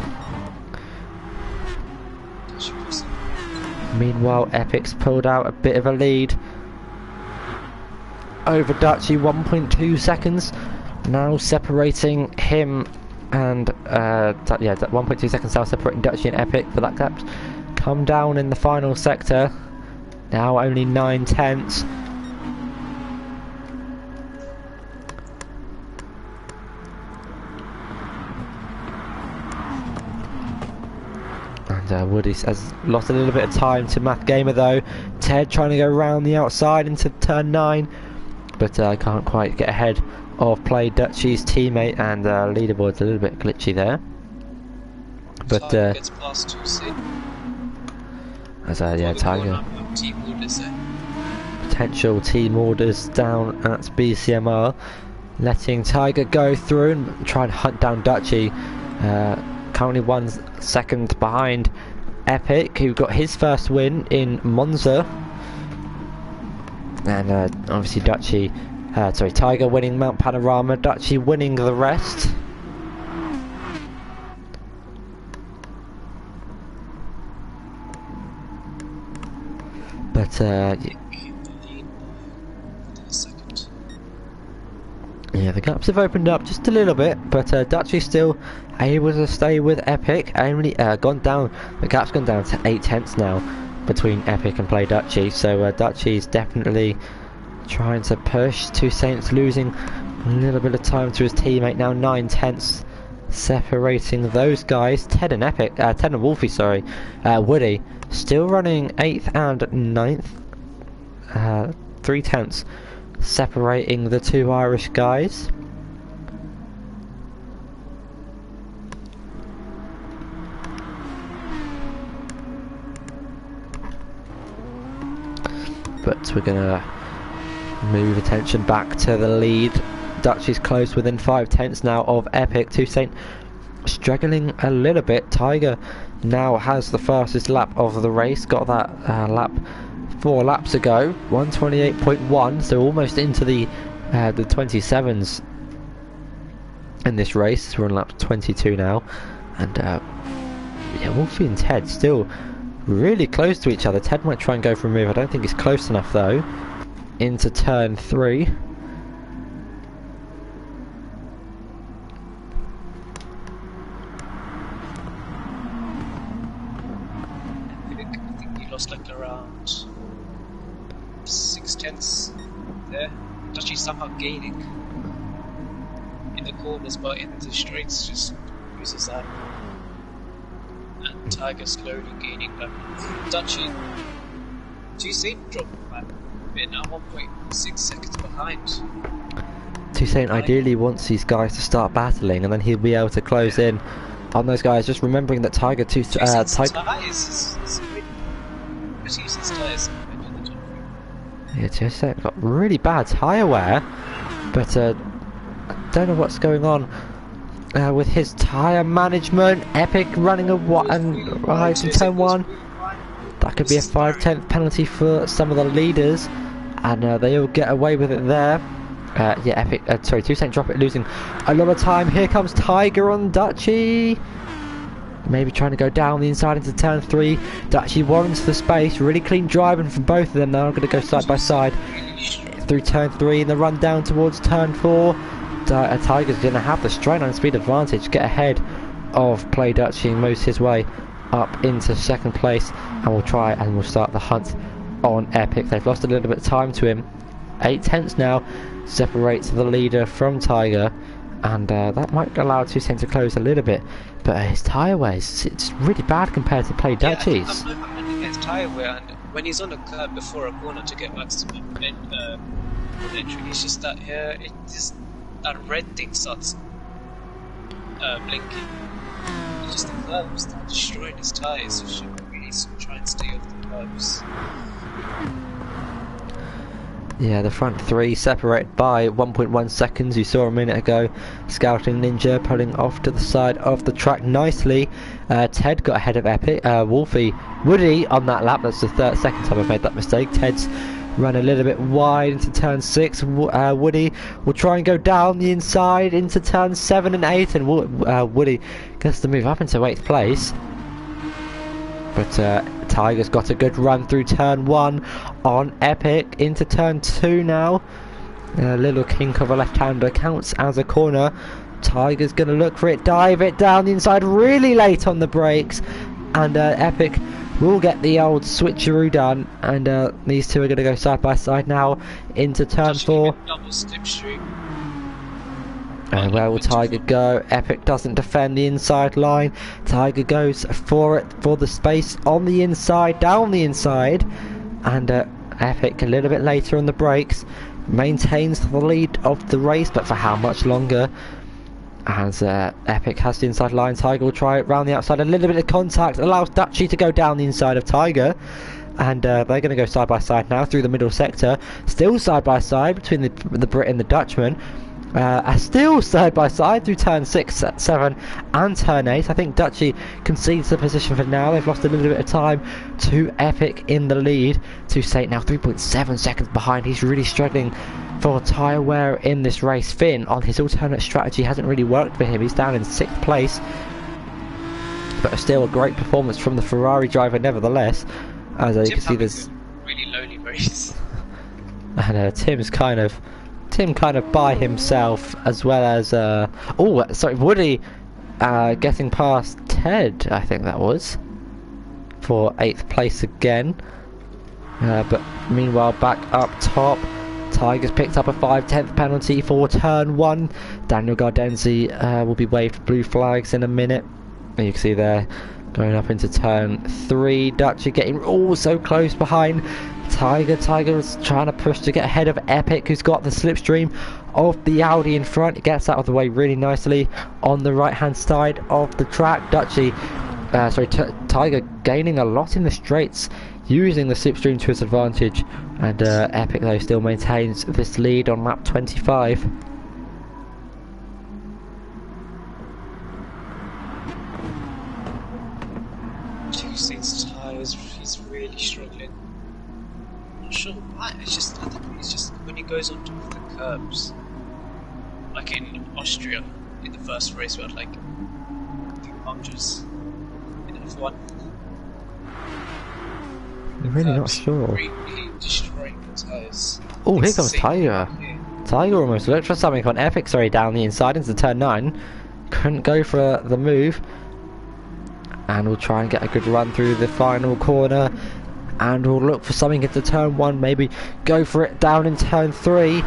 Meanwhile, Epic's pulled out a bit of a lead over Dutchy, 1.2 seconds now separating him and yeah, 1.2 seconds now separating Dutchy and Epic for that gap. Come down in the final sector, now only 9/10. And Woody has lost a little bit of time to Math Gamer though. Ted trying to go around the outside into turn 9, but can't quite get ahead of Play Dutchy's teammate, and leaderboard's a little bit glitchy there. But gets past Toussaint. as yeah, Tiger potential team orders down at BCMR, letting Tiger go through and try and hunt down Dutchy. Currently 1 second behind Epic, who got his first win in Monza, and obviously Dutchy, Tiger winning Mount Panorama, Dutchy winning the rest. But yeah, the gaps have opened up just a little bit, but Dutchy's still able to stay with Epic. Only gone down. The gap's gone down to 8/10 now between Epic and Play Dutchy. So Dutchy's definitely trying to push. Toussaint's losing a little bit of time to his teammate now. 9/10 separating those guys. Ted and Wolfie, sorry. Woody still running 8th and 9th. 3/10 separating the two Irish guys. But we're gonna move attention back to the lead. Dutchy's close, within 5/10 now of Epic. Toussaint struggling a little bit. Tiger now has the fastest lap of the race. Got that lap 4 laps ago, 1:28.1, so almost into the 27s in this race. We're on lap 22 now, and yeah, Wolfie and Ted still really close to each other. Ted might try and go for a move. I don't think it's close enough though. Into turn 3. I think he lost like around 6/10 there. Dutchy somehow gaining in the corners, but in the straights just loses that. And Tiger slowly gaining back. Dutchy, Toussaint dropped a bit now, 1.6 seconds behind. Toussaint ideally wants these guys to start battling, and then he'll be able to close in on those guys. Just remembering that Tiger Tiger. Yeah, just got really bad tyre wear, but I don't know what's going on with his tyre management. Epic running a right in turn 1. That could be a 5/10 penalty for some of the leaders, and they all get away with it there. Yeah, Epic. Sorry, 2 Saint drop it, losing a lot of time. Here comes Tiger on Dutchy. Maybe trying to go down the inside into turn 3. Dutchy warrants the space. Really clean driving from both of them. Now I'm going to go side by side through turn 3 and the run down towards turn 4. Tiger's going to have the straight line speed advantage. Get ahead of Play Dutchy and moves his way up into second place. And we'll try and we'll start the hunt on Epic. They've lost a little bit of time to him. 8 tenths now separates the leader from Tiger. And that might allow 2 Saint to close a little bit, but his tyre wear it's really bad compared to Play Dutchy's. I'm looking at his tyre wear, and when he's on a curb before a corner to get maximum entry, it's just that that red thing starts blinking. It's just the curbs start destroying his tyres. So he should really try and stay off the curbs. Yeah, the front 3 separated by 1.1 seconds. You saw a minute ago Scouting Ninja pulling off to the side of the track nicely. Ted got ahead of Epic. Woody on that lap. That's the second time I've made that mistake. Ted's run a little bit wide into turn 6. Woody will try and go down the inside into turn 7 and 8, and Woody gets to move up into 8th place. But Tiger's got a good run through turn 1 on Epic into turn 2 now. A little kink of a left-hander counts as a corner. Tiger's going to look for it, dive it down the inside really late on the brakes. And Epic will get the old switcheroo done. And these two are going to go side by side now into turn 4. Double slipstream. Where will Tiger go? Epic doesn't defend the inside line. Tiger goes for it, for the space on the inside, down the inside. And Epic a little bit later on the brakes. Maintains the lead of the race, but for how much longer? As Epic has the inside line, Tiger will try it round the outside. A little bit of contact allows Dutchy to go down the inside of Tiger. And they're going to go side by side now through the middle sector. Still side by side between the Brit and the Dutchman. Still side by side through turn 6, 7 and turn 8. I think Dutchy concedes the position for now. They've lost a little bit of time to Epic in the lead. To Saint now 3.7 seconds behind. He's really struggling for tyre wear in this race. Finn on his alternate strategy hasn't really worked for him. He's down in 6th place. But still a great performance from the Ferrari driver nevertheless. As you can see there's really lonely race. And Tim kind of by himself, as well as Woody getting past Ted, I think that was, for 8th place again. But meanwhile back up top, Tiger's picked up a 5/10 penalty for turn 1. Daniel Gardenzi will be waved blue flags in a minute. And you can see there going up into turn 3. Dutchy getting so close behind Tiger. Tiger is trying to push to get ahead of Epic, who's got the slipstream of the Audi in front. It gets out of the way really nicely on the right hand side of the track. Tiger gaining a lot in the straights, using the slipstream to his advantage. And Epic though still maintains this lead on lap 25. He's really struggling. Not sure why. I think it's just when he goes on top of the curbs, like in Austria in the first race, we had like hundreds in F1. I'm really not sure. Really destroying the tyres. Oh, here comes Tiger. Tiger almost looked for something on Epic. Sorry, down the inside into turn 9. Couldn't go for the move. And we'll try and get a good run through the final corner. And we'll look for something into turn 1. Maybe go for it down in turn 3.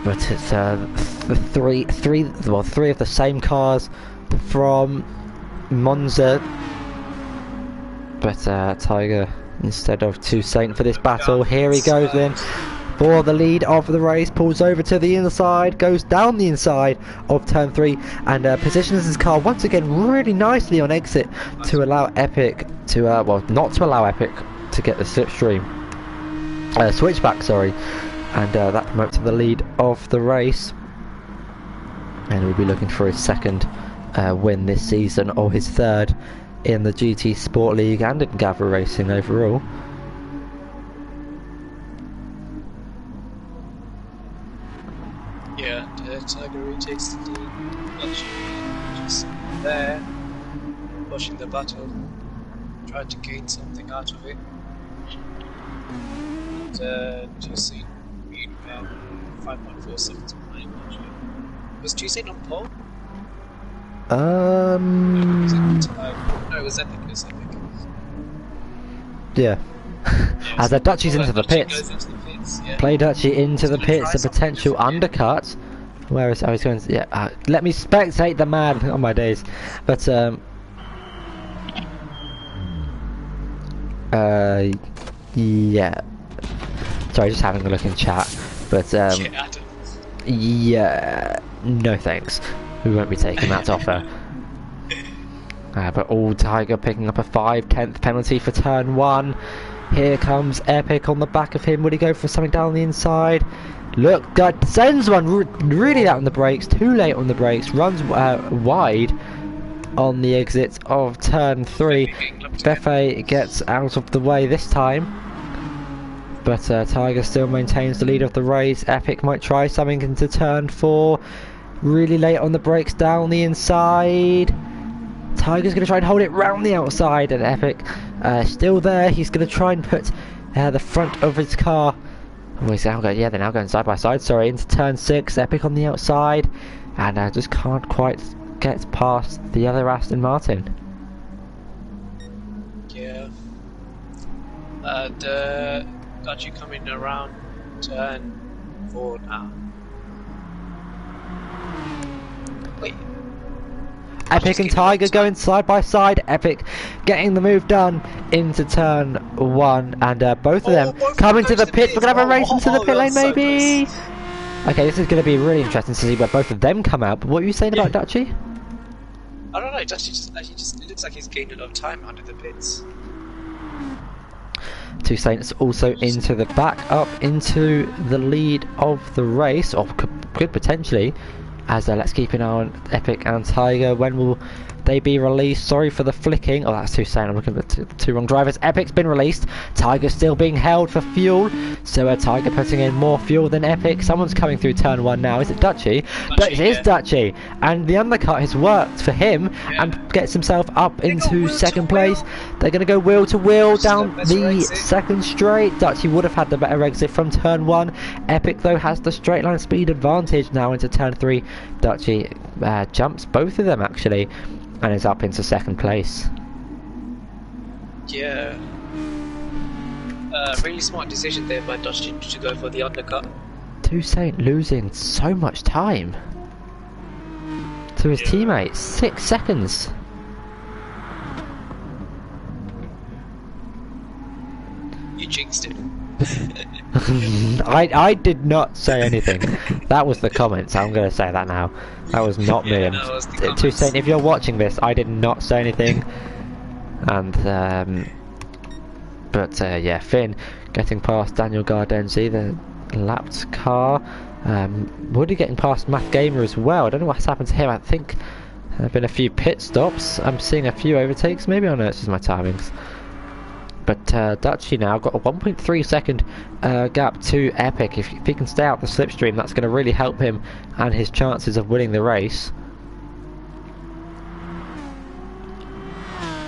But it's three of the same cars from Monza. But Tiger instead of 2 Saint for this battle. Here he goes then. for the lead of the race. Pulls over to the inside, goes down the inside of turn 3, and positions his car once again really nicely on exit to allow Epic to, well, not to allow Epic to get the slipstream. Switchback, sorry. And that promotes to the lead of the race. And we'll be looking for his second win this season, or his third in the GT Sport League and in Gavra Racing overall. Yeah, Tiger retakes the lead. Just there, watching the battle, trying to gain something out of it. And Tuesday, 5.4 seconds behind. Was Tuesday on pole? No, it was Epic. Yeah. As the Dutchie's into the pits. Yeah. Play Dutchie into the pits, a potential undercut. Where is? Oh, he's going to, yeah. Let me spectate the man on my days. But yeah. Sorry, just having a look in chat. But yeah, no thanks. We won't be taking that offer. But all Tiger picking up a 5/10 penalty for turn 1. Here comes Epic on the back of him. Would he go for something down the inside? Look, God, sends one really out on the brakes. Too late on the brakes. Runs wide on the exit of turn 3. Fefe gets out of the way this time. But Tiger still maintains the lead of the race. Epic might try something into turn 4. Really late on the brakes down the inside. Tiger's going to try and hold it round the outside, and Epic still there. He's going to try and put the front of his car. Oh, he's now going, yeah, they're now going side by side. Sorry, into turn 6. Epic on the outside, and just can't quite get past the other Aston Martin. Yeah. Got you coming around turn 4 now. Wait. Epic and Tiger going side by side. Epic getting the move done into turn 1, and both of them coming to the pit. We're gonna have a race into the pit lane, maybe. So okay, this is gonna be really interesting to see where both of them come out. But what were you saying about Dutchie? I don't know. Dutchie just it looks like he's gained a lot of time under the pits. Two Saints also into the back, up into the lead of the race, or could potentially. As let's keep an eye on Epic and Tiger. When will they be released? Sorry for the flicking. Oh, that's too soon. I'm looking at the two wrong drivers. Epic's been released. Tiger's still being held for fuel. So Tiger putting in more fuel than Epic. Someone's coming through turn 1 now. Is it Dutchie? It is Dutchie. And the undercut has worked for him and gets himself up into second place. They're going to go wheel to wheel down the second straight. Dutchie would have had the better exit from turn 1. Epic, though, has the straight line speed advantage now into turn 3. Dutchie jumps both of them, actually, and is up into second place. Yeah. Really smart decision there by Dutchie to go for the undercut. Toussaint losing so much time to his teammates. 6 seconds. You jinxed it. I did not say anything. That was the comments. I'm going to say that now. That was not me. No, Toussaint, if you're watching this, I did not say anything. And yeah, Finn getting past Daniel Gardenzi, the lapped car. Woody getting past Math Gamer as well. I don't know what's happened to him. I think there have been a few pit stops. I'm seeing a few overtakes. Maybe I know it's just my timings. But Dutchie now got a 1.3 second gap to Epic. If he can stay out the slipstream, that's going to really help him and his chances of winning the race.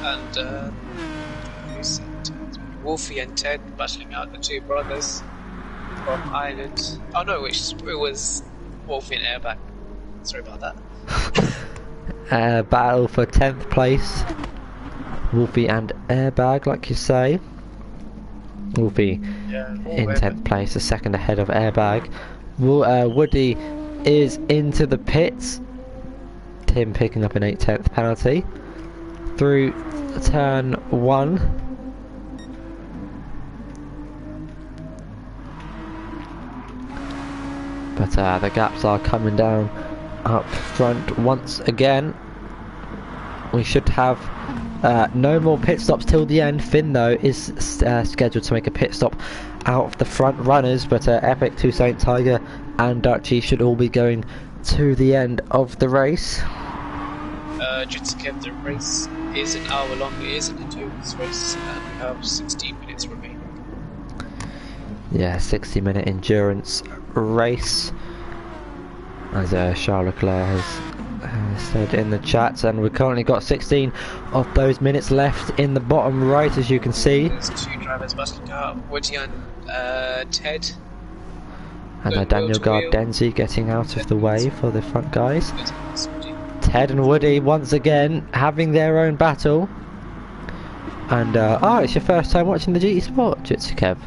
And Wolfie and Ted battling out the two brothers from Ireland. Oh no, it was Wolfie and Airbag. Sorry about that. Battle for 10th place. Wolfie and Airbag, like you say. Wolfie in 10th place, a second ahead of Airbag. Woody is into the pits. Tim picking up an 8/10 penalty through turn 1. But the gaps are coming down up front once again. We should have no more pit stops till the end. Finn though is scheduled to make a pit stop out of the front runners, but Epic, Toussaint, Tiger and Dutchy should all be going to the end of the race. Just to keep the race is an hour long. It is an endurance race, and we have 16 minutes remaining. Yeah, 60-minute endurance race, as Charles Leclerc has said in the chat, and we've currently got 16 of those minutes left in the bottom right, as you can see. There's two drivers battling out, Woody and Ted. And Daniel Gardenzi getting out of the way for the front guys. Ted and Woody once again having their own battle. And oh, it's your first time watching the GT Sport, Jitsu Kev.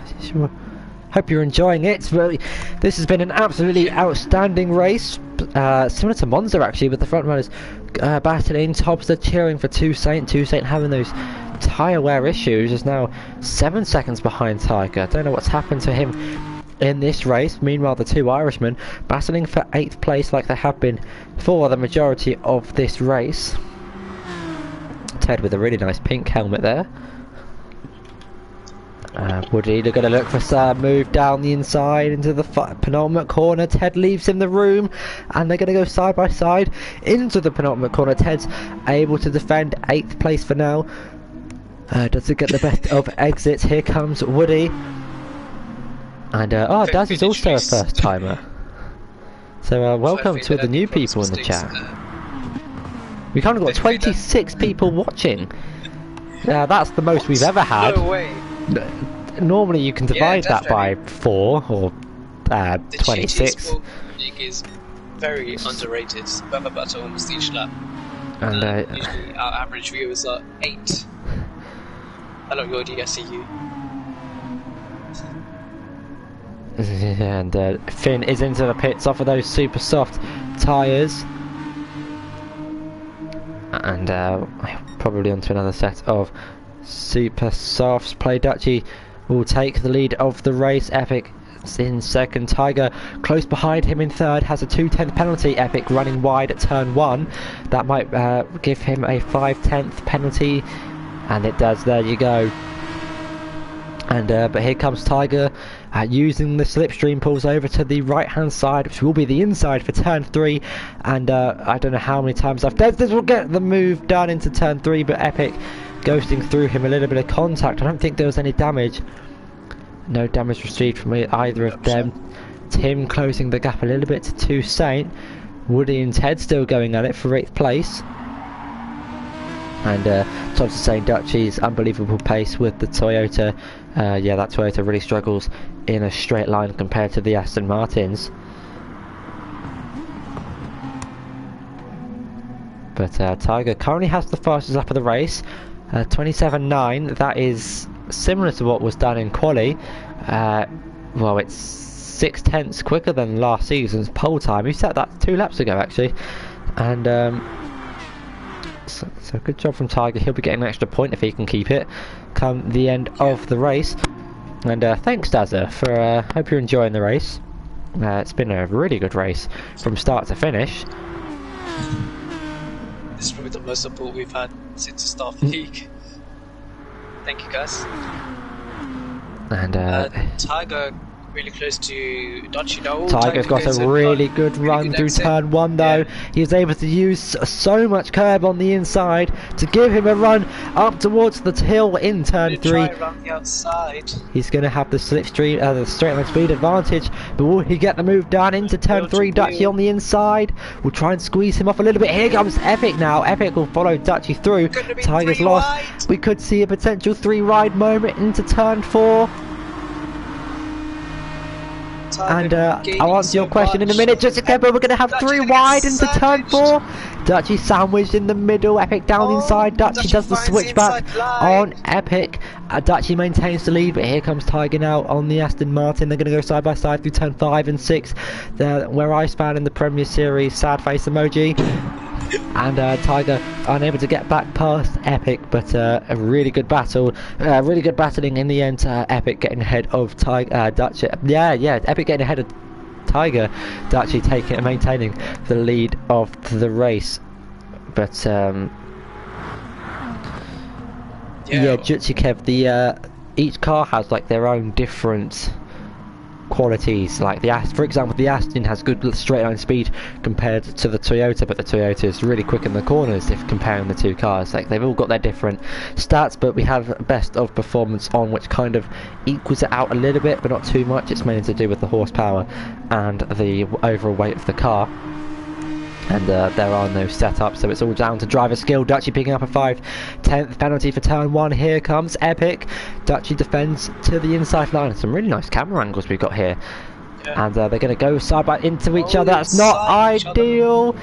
Hope you're enjoying it. Really, this has been an absolutely outstanding race, similar to Monza actually, with the front runners battling. Topster cheering for Toussaint. Toussaint having those tyre wear issues, is now 7 seconds behind Tiger. I don't know what's happened to him in this race. Meanwhile, the two Irishmen battling for 8th place like they have been for the majority of this race. Ted with a really nice pink helmet there. Woody, they're going to look for some move down the inside into the penultimate corner. Ted leaves him the room, and they're going to go side by side into the penultimate corner. Ted's able to defend 8th place for now. Doesn't get the best of exits. Here comes Woody. And oh, Daz is also a first timer. So welcome to the new people in the chat. We've kind of got 26 people watching. That's the most we've ever had. No way. Normally you can divide that by 4 or 26. The league is very underrated. We have about almost each lap. And usually our average viewers are 8. Hello, Yodi, I see you. And Finn is into the pits off of those super soft tyres. And probably onto another set of super softs. Play Dutchy will take the lead of the race. Epic in second. Tiger close behind him in third, has a 2/10 penalty. Epic running wide at turn 1. That might give him a 5/10 penalty, and it does. There you go. And but here comes Tiger using the slipstream, pulls over to the right hand side, which will be the inside for turn 3. And I don't know how many times this will get the move done into turn 3, but Epic ghosting through him. A little bit of contact. I don't think there was any damage. No damage received from either of them. Tim closing the gap a little bit to Toussaint. Woody and Ted still going at it for 8th place. And Tom's saying Dutchy's unbelievable pace with the Toyota. Yeah, that Toyota really struggles in a straight line compared to the Aston Martins. But Tiger currently has the fastest lap of the race, 27.9. That is similar to what was done in quali. Well, it's 6/10 quicker than last season's pole time. He set that 2 laps ago actually. And so good job from Tiger. He'll be getting an extra point if he can keep it come the end of the race. And thanks Dazza for hope you're enjoying the race. It's been a really good race from start to finish. This is probably the most support we've had since the start of the league. Thank you guys. And Tiger really close to Dutchy now. Tiger's got a really good run through turn 1 though. He was able to use so much curb on the inside to give him a run up towards the hill in turn 3. Around the outside. He's going to have the slipstream, the straight line speed advantage, but will he get the move done into turn 3? Dutchy on the inside will try and squeeze him off a little bit. Here comes Epic now. Epic will follow Dutchy through. Tiger's lost. Wide. We could see a potential 3-ride moment into turn 4. And I'll answer your question in a minute. Just a but we're going to have 3 wide into turn 4. Dutchy sandwiched in the middle. Epic down inside. Dutchy does the switchback on Epic. Dutchy maintains the lead, but here comes Tiger now on the Aston Martin. They're going to go side by side through turn 5 and 6. Where I span in the Premier Series, sad face emoji. And Tiger unable to get back past Epic, but a really good battle, really good battling in the end. Epic getting ahead of Tiger, Dutch. Yeah, Epic getting ahead of Tiger to actually take it and maintaining the lead of the race. But yeah, Jutsikev, each car has like their own different qualities. Like for example, the Aston has good straight line speed compared to the Toyota, but the Toyota is really quick in the corners if comparing the two cars. Like they've all got their different stats, but we have best of performance on, which kind of equals it out a little bit, but not too much. It's mainly to do with the horsepower and the overall weight of the car. And there are no setups, so it's all down to driver skill. Dutchy picking up a 5/10 penalty for turn 1. Here comes Epic. Dutchy defends to the inside line. Some really nice camera angles we've got here. And they're going to go side by into each other. That's not ideal.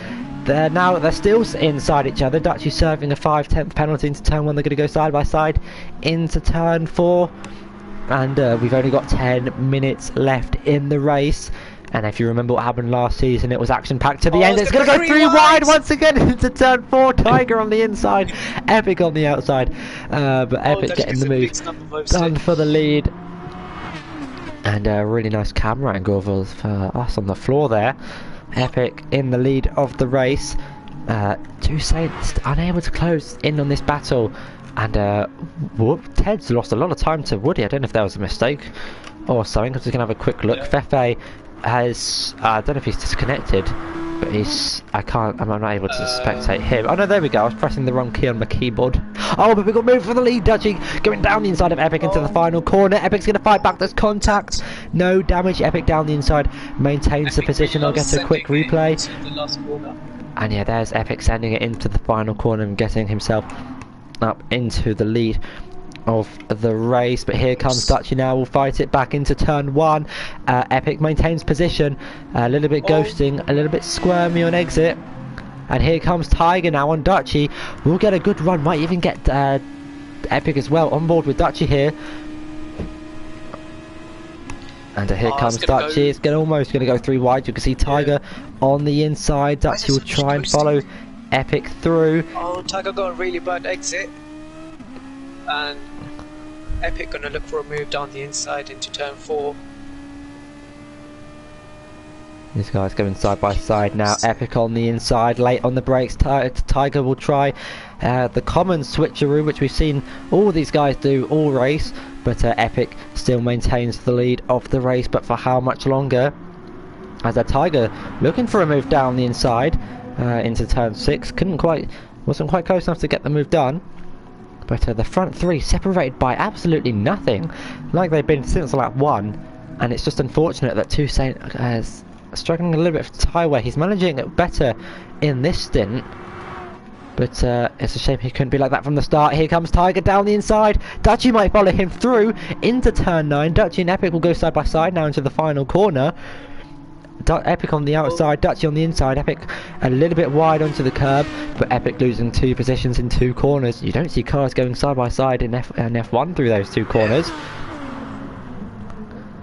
They're still inside each other. Dutchy serving a 5/10 penalty into turn 1. They're going to go side by side into turn 4. And we've only got 10 minutes left in the race. And if you remember what happened last season, it was action-packed to the end. It's going to go 3 wide once again into turn 4. Tiger on the inside, Epic on the outside. But Epic getting the move done for the lead. And a really nice camera angle for us on the floor there. Epic in the lead of the race. Two Saints unable to close in on this battle. And Ted's lost a lot of time to Woody. I don't know if that was a mistake or something. I'm just going to have a quick look. Fefe has, I don't know if he's disconnected, but I'm not able to spectate him. Oh no, there we go, I was pressing the wrong key on my keyboard. Oh, but we got moved for the lead. Dutchy going down the inside of Epic into the final corner. Epic's going to fight back, there's contact, no damage. Epic down the inside, maintains the position. I'll get a quick replay. And yeah, there's Epic sending it into the final corner and getting himself up into the lead of the race. But here comes Dutchy now, will fight it back into turn 1. Epic maintains position, a little bit ghosting, a little bit squirmy on exit. And here comes Tiger now on Dutchy. We'll get a good run, might even get Epic as well on board with Dutchy here. And here comes Dutchy. It's almost going to go 3 wide. You can see Tiger on the inside. Dutchy will try and follow Epic through. Oh, Tiger got a really bad exit. And Epic gonna look for a move down the inside into turn 4. These guys going side by side now. Epic on the inside, late on the brakes. Tiger will try the common switcheroo, which we've seen all these guys do all race. But Epic still maintains the lead of the race, but for how much longer? As a Tiger looking for a move down the inside into turn 6. Wasn't quite close enough to get the move done. But the front 3 separated by absolutely nothing, like they've been since lap 1. And it's just unfortunate that Toussaint is struggling a little bit for tyre wear. He's managing it better in this stint, but it's a shame he couldn't be like that from the start. Here comes Tiger down the inside. Dutchy might follow him through into turn 9. Dutchy and Epic will go side by side now into the final corner. Epic on the outside, Dutchy on the inside. Epic a little bit wide onto the curb, but Epic losing 2 positions in 2 corners. You don't see cars going side by side in F1 through those 2 corners.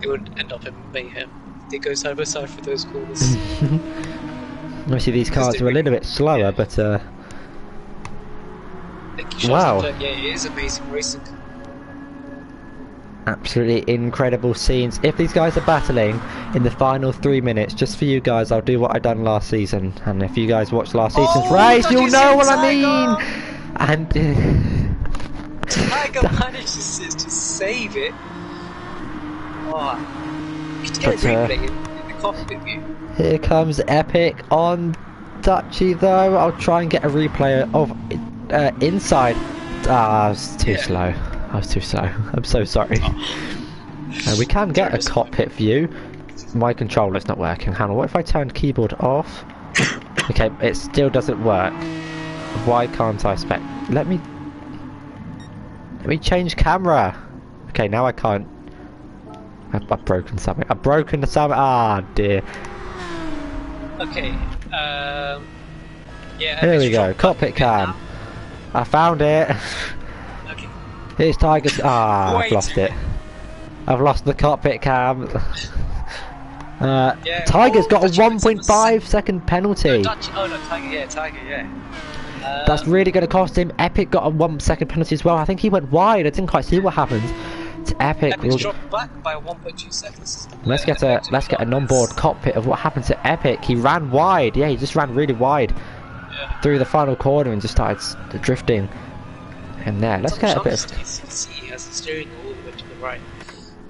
It would end up in mayhem. They go side by side for those corners. Obviously these cars are a little bit slower, but wow. Yeah, it is amazing racing. Absolutely incredible scenes. If these guys are battling in the final 3 minutes, just for you guys, I'll do what I done last season. And if you guys watched last season's race, you'll know what I mean. And Tiger manages to save it. Oh, you get a replay in the cockpit view. Here comes Epic on Dutchy though. I'll try and get a replay of inside. I was too slow. I was too slow. I'm so sorry. We can get a cockpit view. My controller's not working. Hang on, what if I turn keyboard off? Okay, it still doesn't work. Why can't I spec? Let me change camera. Okay, now I can't. I've broken something. I've broken something. Ah, dear. Okay. Yeah. Here we go. Cockpit cam. I found it. Here's Tiger's. Ah, I've lost it. I've lost the cockpit cam. Tiger's got a 1.5 second penalty. Oh no, Tiger, yeah. That's really going to cost him. Epic got a 1 second penalty as well. I think he went wide. I didn't quite see what happened. but Epic Epic's will... dropped back by 1.2 seconds. Let's get an onboard cockpit of what happened to Epic. He ran wide. Yeah, he just ran really wide through the final corner and just started drifting. And there, let's get a bit of... He has the steering all the way to the right.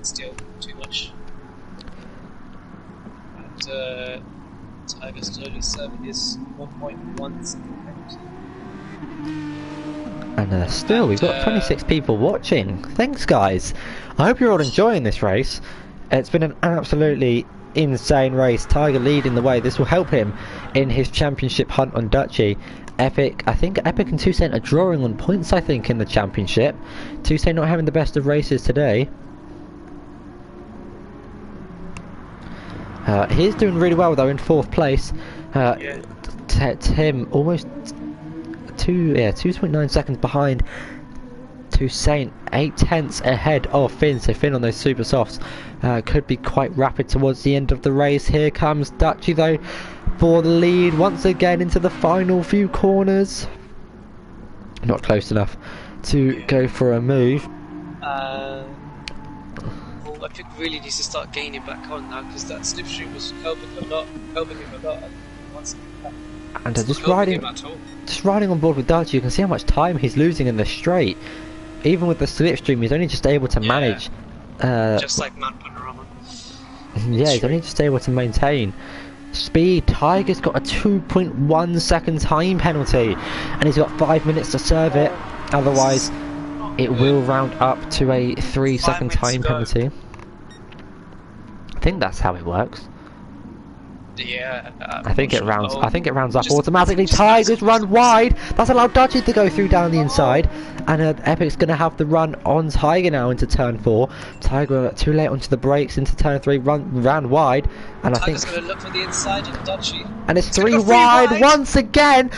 Still too much. And Tiger's only serving is 1.1 seconds. And still, we've got 26 people watching. Thanks, guys. I hope you're all enjoying this race. It's been an absolutely insane race. Tiger leading the way. This will help him in his championship hunt on Dutchy. Epic, I think Epic and Toussaint are drawing on points, I think, in the championship. Toussaint not having the best of races today. He's doing really well, though, in 4th place. Tim almost 2.9 seconds behind Toussaint, 8/10 ahead of Finn. So Finn on those super softs could be quite rapid towards the end of the race. Here comes Dutchy, though, for the lead once again into the final few corners. Not close enough to go for a move. I think really needs to start gaining back on now, because that slipstream was helping him a lot. And just riding on board with Dutchy, you can see how much time he's losing in the straight. Even with the slipstream, he's only just able to manage. Just like Mount Panorama. Yeah, he's only just able to maintain speed. Tiger's got a 2.1 second time penalty, and he's got 5 minutes to serve it. Otherwise, it will round up to a 3-second time penalty. I think that's how it works. Yeah, I think it rounds up automatically. Tiger's run wide. That's allowed Dutchy to go through down the inside, and Epic's going to have the run on Tiger now into turn 4. Tiger too late onto the brakes into turn 3. Ran wide, and Tiger's I think going to look for the inside of Dutchy. And it's 3 wide once again.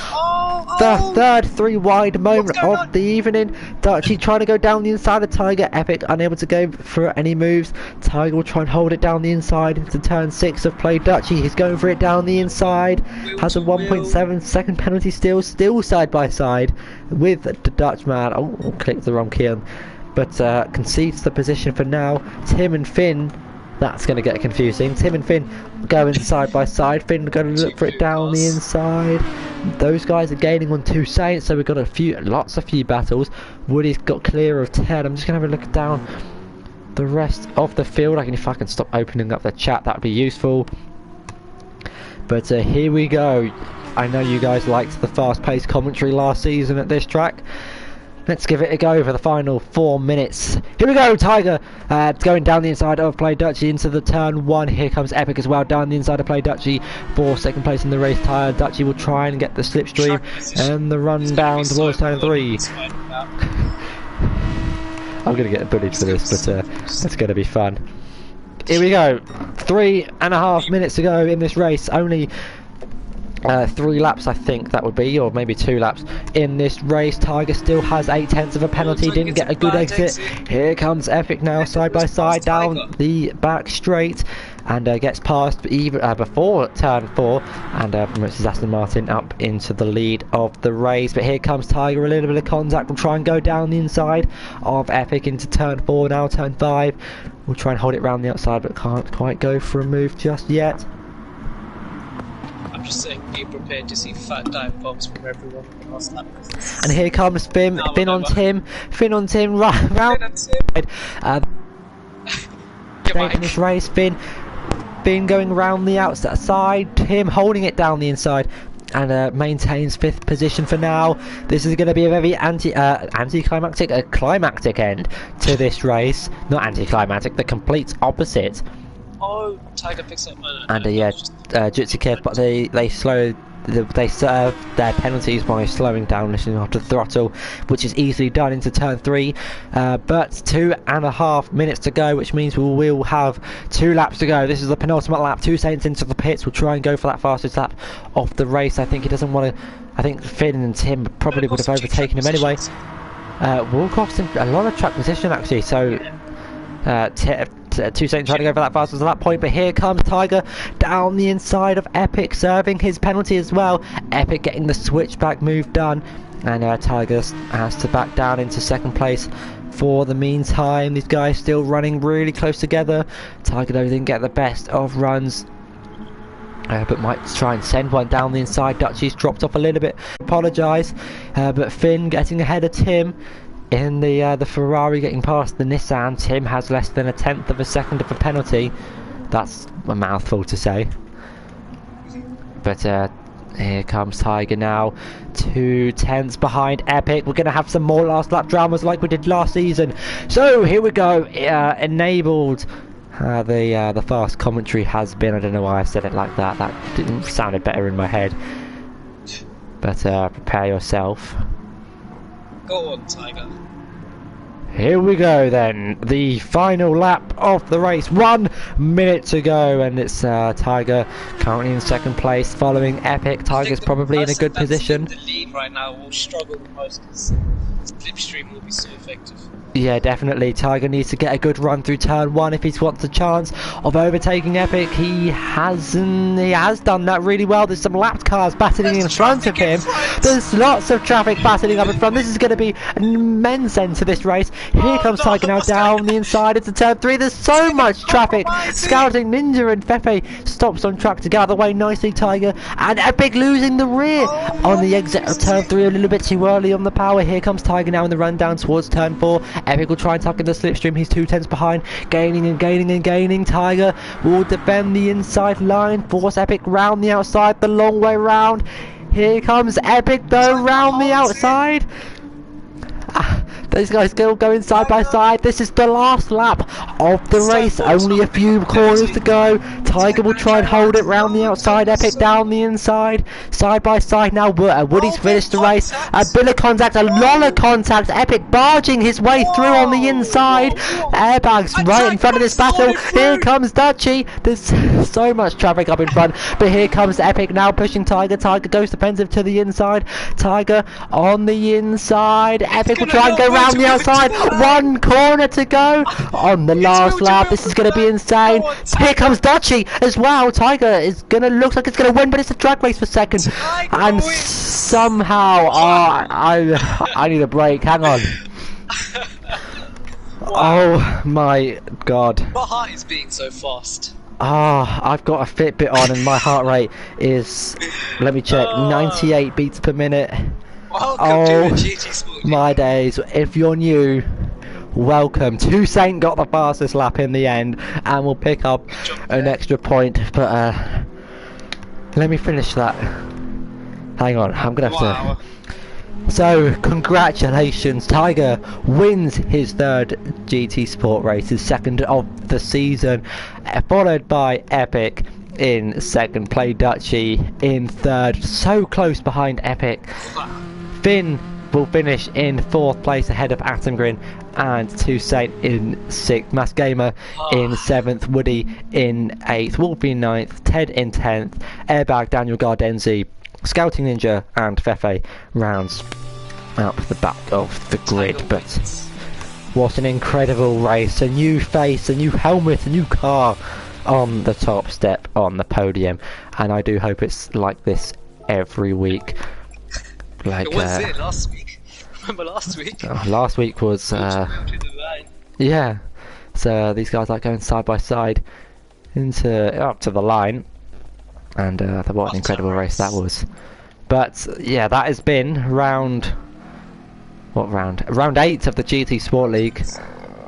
The third 3 wide moment of the evening. Dutchy trying to go down the inside of Tiger. Epic unable to go for any moves. Tiger will try and hold it down the inside into turn 6 of play. Dutchy, he's going for it down the inside. Has a 1.7 second penalty still side by side with the Dutchman. Oh, clicked the wrong key on. But concedes the position for now. Tim and Finn. That's going to get confusing. Tim and Finn going side by side. Finn going to look for it down the inside. Those guys are gaining on Toussaint, so we've got lots of few battles. Woody's got clear of 10. I'm just going to have a look down the rest of the field. If I can stop opening up the chat, that would be useful. But here we go. I know you guys liked the fast-paced commentary last season at this track. Let's give it a go for the final 4 minutes. Here we go, Tiger going down the inside of Play Dutchy into the turn 1. Here comes Epic as well, down the inside of Play Dutchy for 2nd place in the race. Tiger Dutchy will try and get the slipstream and the run down towards turn 3. I'm going to get bullied for this, but it's going to be fun. Here we go. 3.5 minutes to go in this race. Only 3 laps, I think that would be, or maybe 2 laps in this race. Tiger still has 8/10 of a penalty. Didn't get a good exit. Here comes Epic now, side by side down the back straight, and gets past even before turn 4, and promotes Aston Martin up into the lead of the race. But here comes Tiger, a little bit of contact. Will try and go down the inside of Epic into turn 4 now. Turn 5. We'll try and hold it round the outside, but can't quite go for a move just yet. I'm just saying, be prepared to see fat dive bombs from everyone in the last lap. And here comes Finn. Finn on Tim, round. Straight in this race, Finn going round the outside. Tim holding it down the inside, and maintains 5th position for now. This is going to be a very anticlimactic, a climactic end to this race. Not anticlimactic, the complete opposite. Oh, Tiger picks up. And Jutsu Kev, but they serve their penalties by slowing down, listening after the throttle, which is easily done into turn 3. But 2.5 minutes to go, which means we will have 2 laps to go. This is the penultimate lap. Toussaint into the pits. Will try and go for that fastest lap of the race. I think he doesn't want to. I think Finn and Tim probably would have overtaken him anyway. Will cost him a lot of track position actually. So Toussaint trying to go for that fastest at that point, but here comes Tiger down the inside of Epic, serving his penalty as well. Epic getting the switchback move done, and Tiger has to back down into 2nd place For the meantime, these guys still running really close together. Tiger though didn't get the best of runs, but might try and send one down the inside. Dutchie's dropped off a little bit. Apologise, but Finn getting ahead of Tim in the Ferrari, getting past the Nissan. Tim has less than a tenth of a second of a penalty. That's a mouthful to say. But here comes Tiger now, 2/10 behind Epic. We're going to have some more last lap dramas like we did last season. So here we go, enabled. The fast commentary has been, I don't know why I said it like that, that didn't sounded better in my head. But prepare yourself. Go on, Tiger. Here we go then, the final lap of the race, 1 minute to go, and it's Tiger currently in second place following Epic. Tiger's probably in a good position. The lead right now will struggle the most because slipstream will be so effective. Yeah, definitely. Tiger needs to get a good run through turn 1 if he wants a chance of overtaking Epic. He has done that really well. There's some lapped cars battling in front of him. There's lots of traffic battling up in front. This is going to be an immense end to this race. Here comes Tiger now down the inside into turn 3. There's so much traffic. Scouting Ninja and Fefe stops on track to get out of the way nicely. Tiger and Epic losing the rear on the exit of turn 3 a little bit too early on the power. Here comes Tiger now in the run down towards turn 4. Epic will try and tuck in the slipstream. He's 2/10 behind, gaining and gaining and gaining. Tiger will defend the inside line, force Epic round the outside, the long way round. Here comes Epic though, round the outside. These guys still going side by side. This is the last lap of the race. Only a few corners to go. Tiger will try and hold it round the outside. Epic down the inside. Side by side now. Woody's finished the race. A bit of contact, a lot of contact. Epic barging his way through on the inside. Airbags right in front of this battle. Here comes Dutchie. There's so much traffic up in front. But here comes Epic now pushing Tiger. Tiger goes defensive to the inside. Tiger on the inside. Epic will try and go round the outside. 1 corner to go on the last lap. This is going to be insane. Here comes Dutchie as well. Tiger is going to look like it's going to win, but it's a drag race for second. And somehow, I need a break. Hang on. Oh my god. My heart is beating so fast. I've got a Fitbit on and my heart rate is, let me check, 98 beats per minute. Welcome to the GT Sport. My days. If you're new, welcome. Toussaint got the fastest lap in the end and will pick up an extra point, but let me finish that. Hang on, I'm gonna have to. So congratulations, Tiger wins his 3rd GT Sport race, his 2nd of the season, followed by Epic in 2nd, play Dutchie in 3rd, so close behind Epic. Finn will finish in 4th place ahead of Atomgrin, and Toussaint in 6th, Masgamer in 7th, Woody in 8th, Wolfie in 9th, Ted in 10th, Airbag, Daniel Gardenzi, Scouting Ninja and Fefe rounds out the back of the grid. But what an incredible race, a new face, a new helmet, a new car on the top step on the podium, and I do hope it's like this every week. Like, it was it last week. Remember last week? Last week was yeah. So these guys like going side by side up to the line, and what an incredible race that was. But yeah, that has been round 8 of the GT Sport League.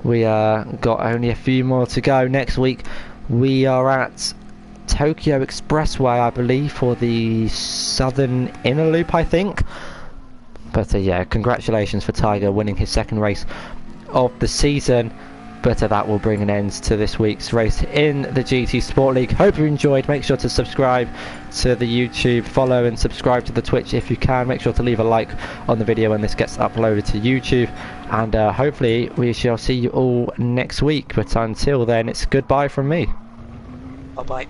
We got only a few more to go. Next week we are at Tokyo Expressway, I believe, for the Southern Inner Loop, I think. But yeah, congratulations for Tiger winning his 2nd race of the season. But that will bring an end to this week's race in the GT Sport League. Hope you enjoyed. Make sure to subscribe to the YouTube, follow and subscribe to the Twitch if you can. Make sure to leave a like on the video when this gets uploaded to YouTube. And hopefully we shall see you all next week. But until then, it's goodbye from me. Bye bye.